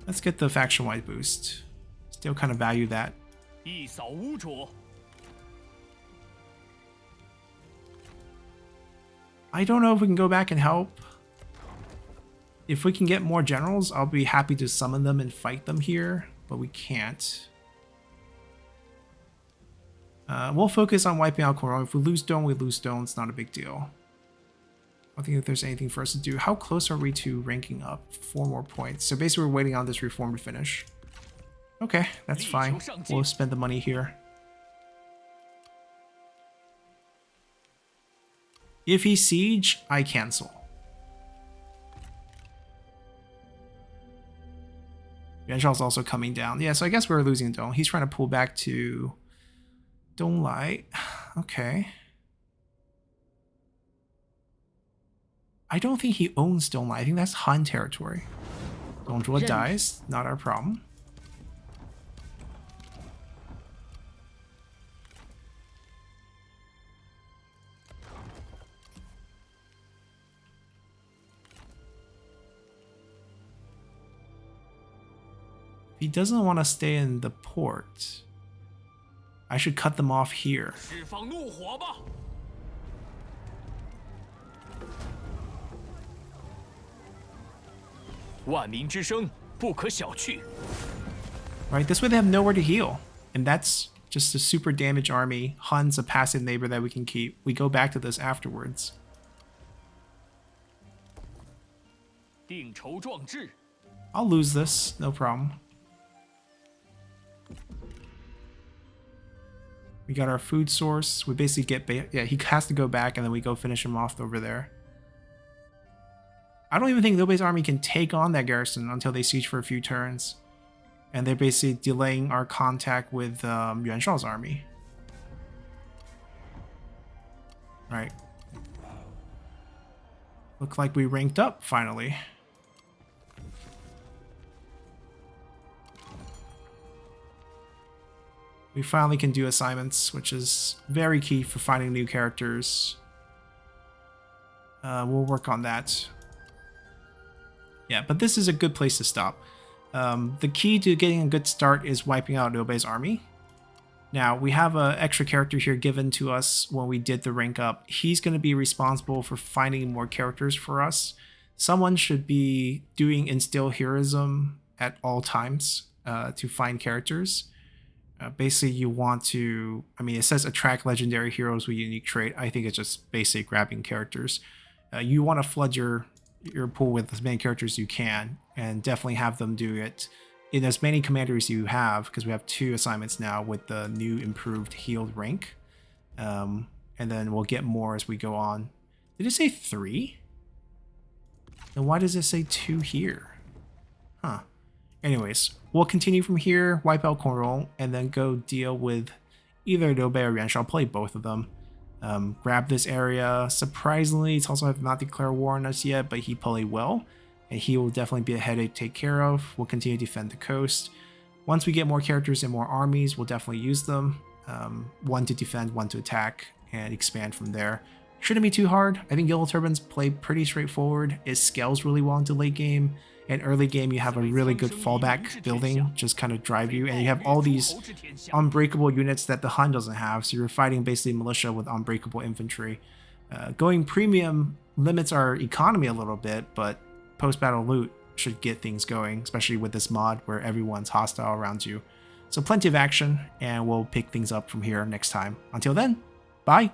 Let's get the faction-wide boost. Still kind of value that. 一扫污浊。 I don't know if we can go back and help. If we can get more generals, I'll be happy to summon them and fight them here, but we can't. We'll focus on wiping out Coron. If we lose stone, we lose stone. It's not a big deal. I don't think that there's anything for us to do. How close are we to ranking up? 4 more points. So basically we're waiting on this reform to finish. Okay, that's fine. We'll spend the money here. If he siege, I cancel. Yuan Shao's also coming down. Yeah, so I guess we're losing Dong. He's trying to pull back to Donglai. Okay. I don't think he owns Donglai. I think that's Han territory. Dongzhuo dies. Not our problem. He doesn't want to stay in the port. I should cut them off here. 释放怒火吧！ 万民之声不可小觑。 Right, this way they have nowhere to heal. And that's just a super damage army. Han's a passive neighbor that we can keep. We go back to this afterwards. 定筹壮志。 I'll lose this, no problem. We got our food source. We basically get... Yeah, he has to go back and then we go finish him off over there. I don't even think Liu Bei's army can take on that garrison until they siege for a few turns. And they're basically delaying our contact with Yuan Shao's army. Right. Look like we ranked up, finally. We finally can do assignments, which is very key for finding new characters. We'll work on that. Yeah, but this is a good place to stop. The key to getting a good start is wiping out Liu Bei's army. Now, we have an extra character here given to us when we did the rank up. He's going to be responsible for finding more characters for us. Someone should be doing instill heroism at all times to find characters. Basically, you want to... I mean, it says attract legendary heroes with unique trait. I think it's just basic grabbing characters. You want to flood your pool with as many characters as you can, and definitely have them do it in as many commanders you have, because we have 2 assignments now with the new improved healed rank. And then we'll get more as we go on. Did it say 3? Then why does it say 2 here? Huh. Anyways, we'll continue from here, wipe out Coron, and then go deal with either Liu Bei or Yuan Shao. I'll play both of them. Grab this area. Surprisingly, it's also have not declared war on us yet, but he played well, and he will definitely be a headache to take care of. We'll continue to defend the coast. Once we get more characters and more armies, we'll definitely use them. 1 to defend, 1 to attack, and expand from there. Shouldn't be too hard. I think Yellow Turbans play pretty straightforward. It scales really well into late game. And early game, you have a really good fallback building, just kind of drive you. And you have all these unbreakable units that the Han doesn't have. So you're fighting basically militia with unbreakable infantry. Going premium limits our economy a little bit, but post-battle loot should get things going, especially with this mod where everyone's hostile around you. So plenty of action, and we'll pick things up from here next time. Until then, bye!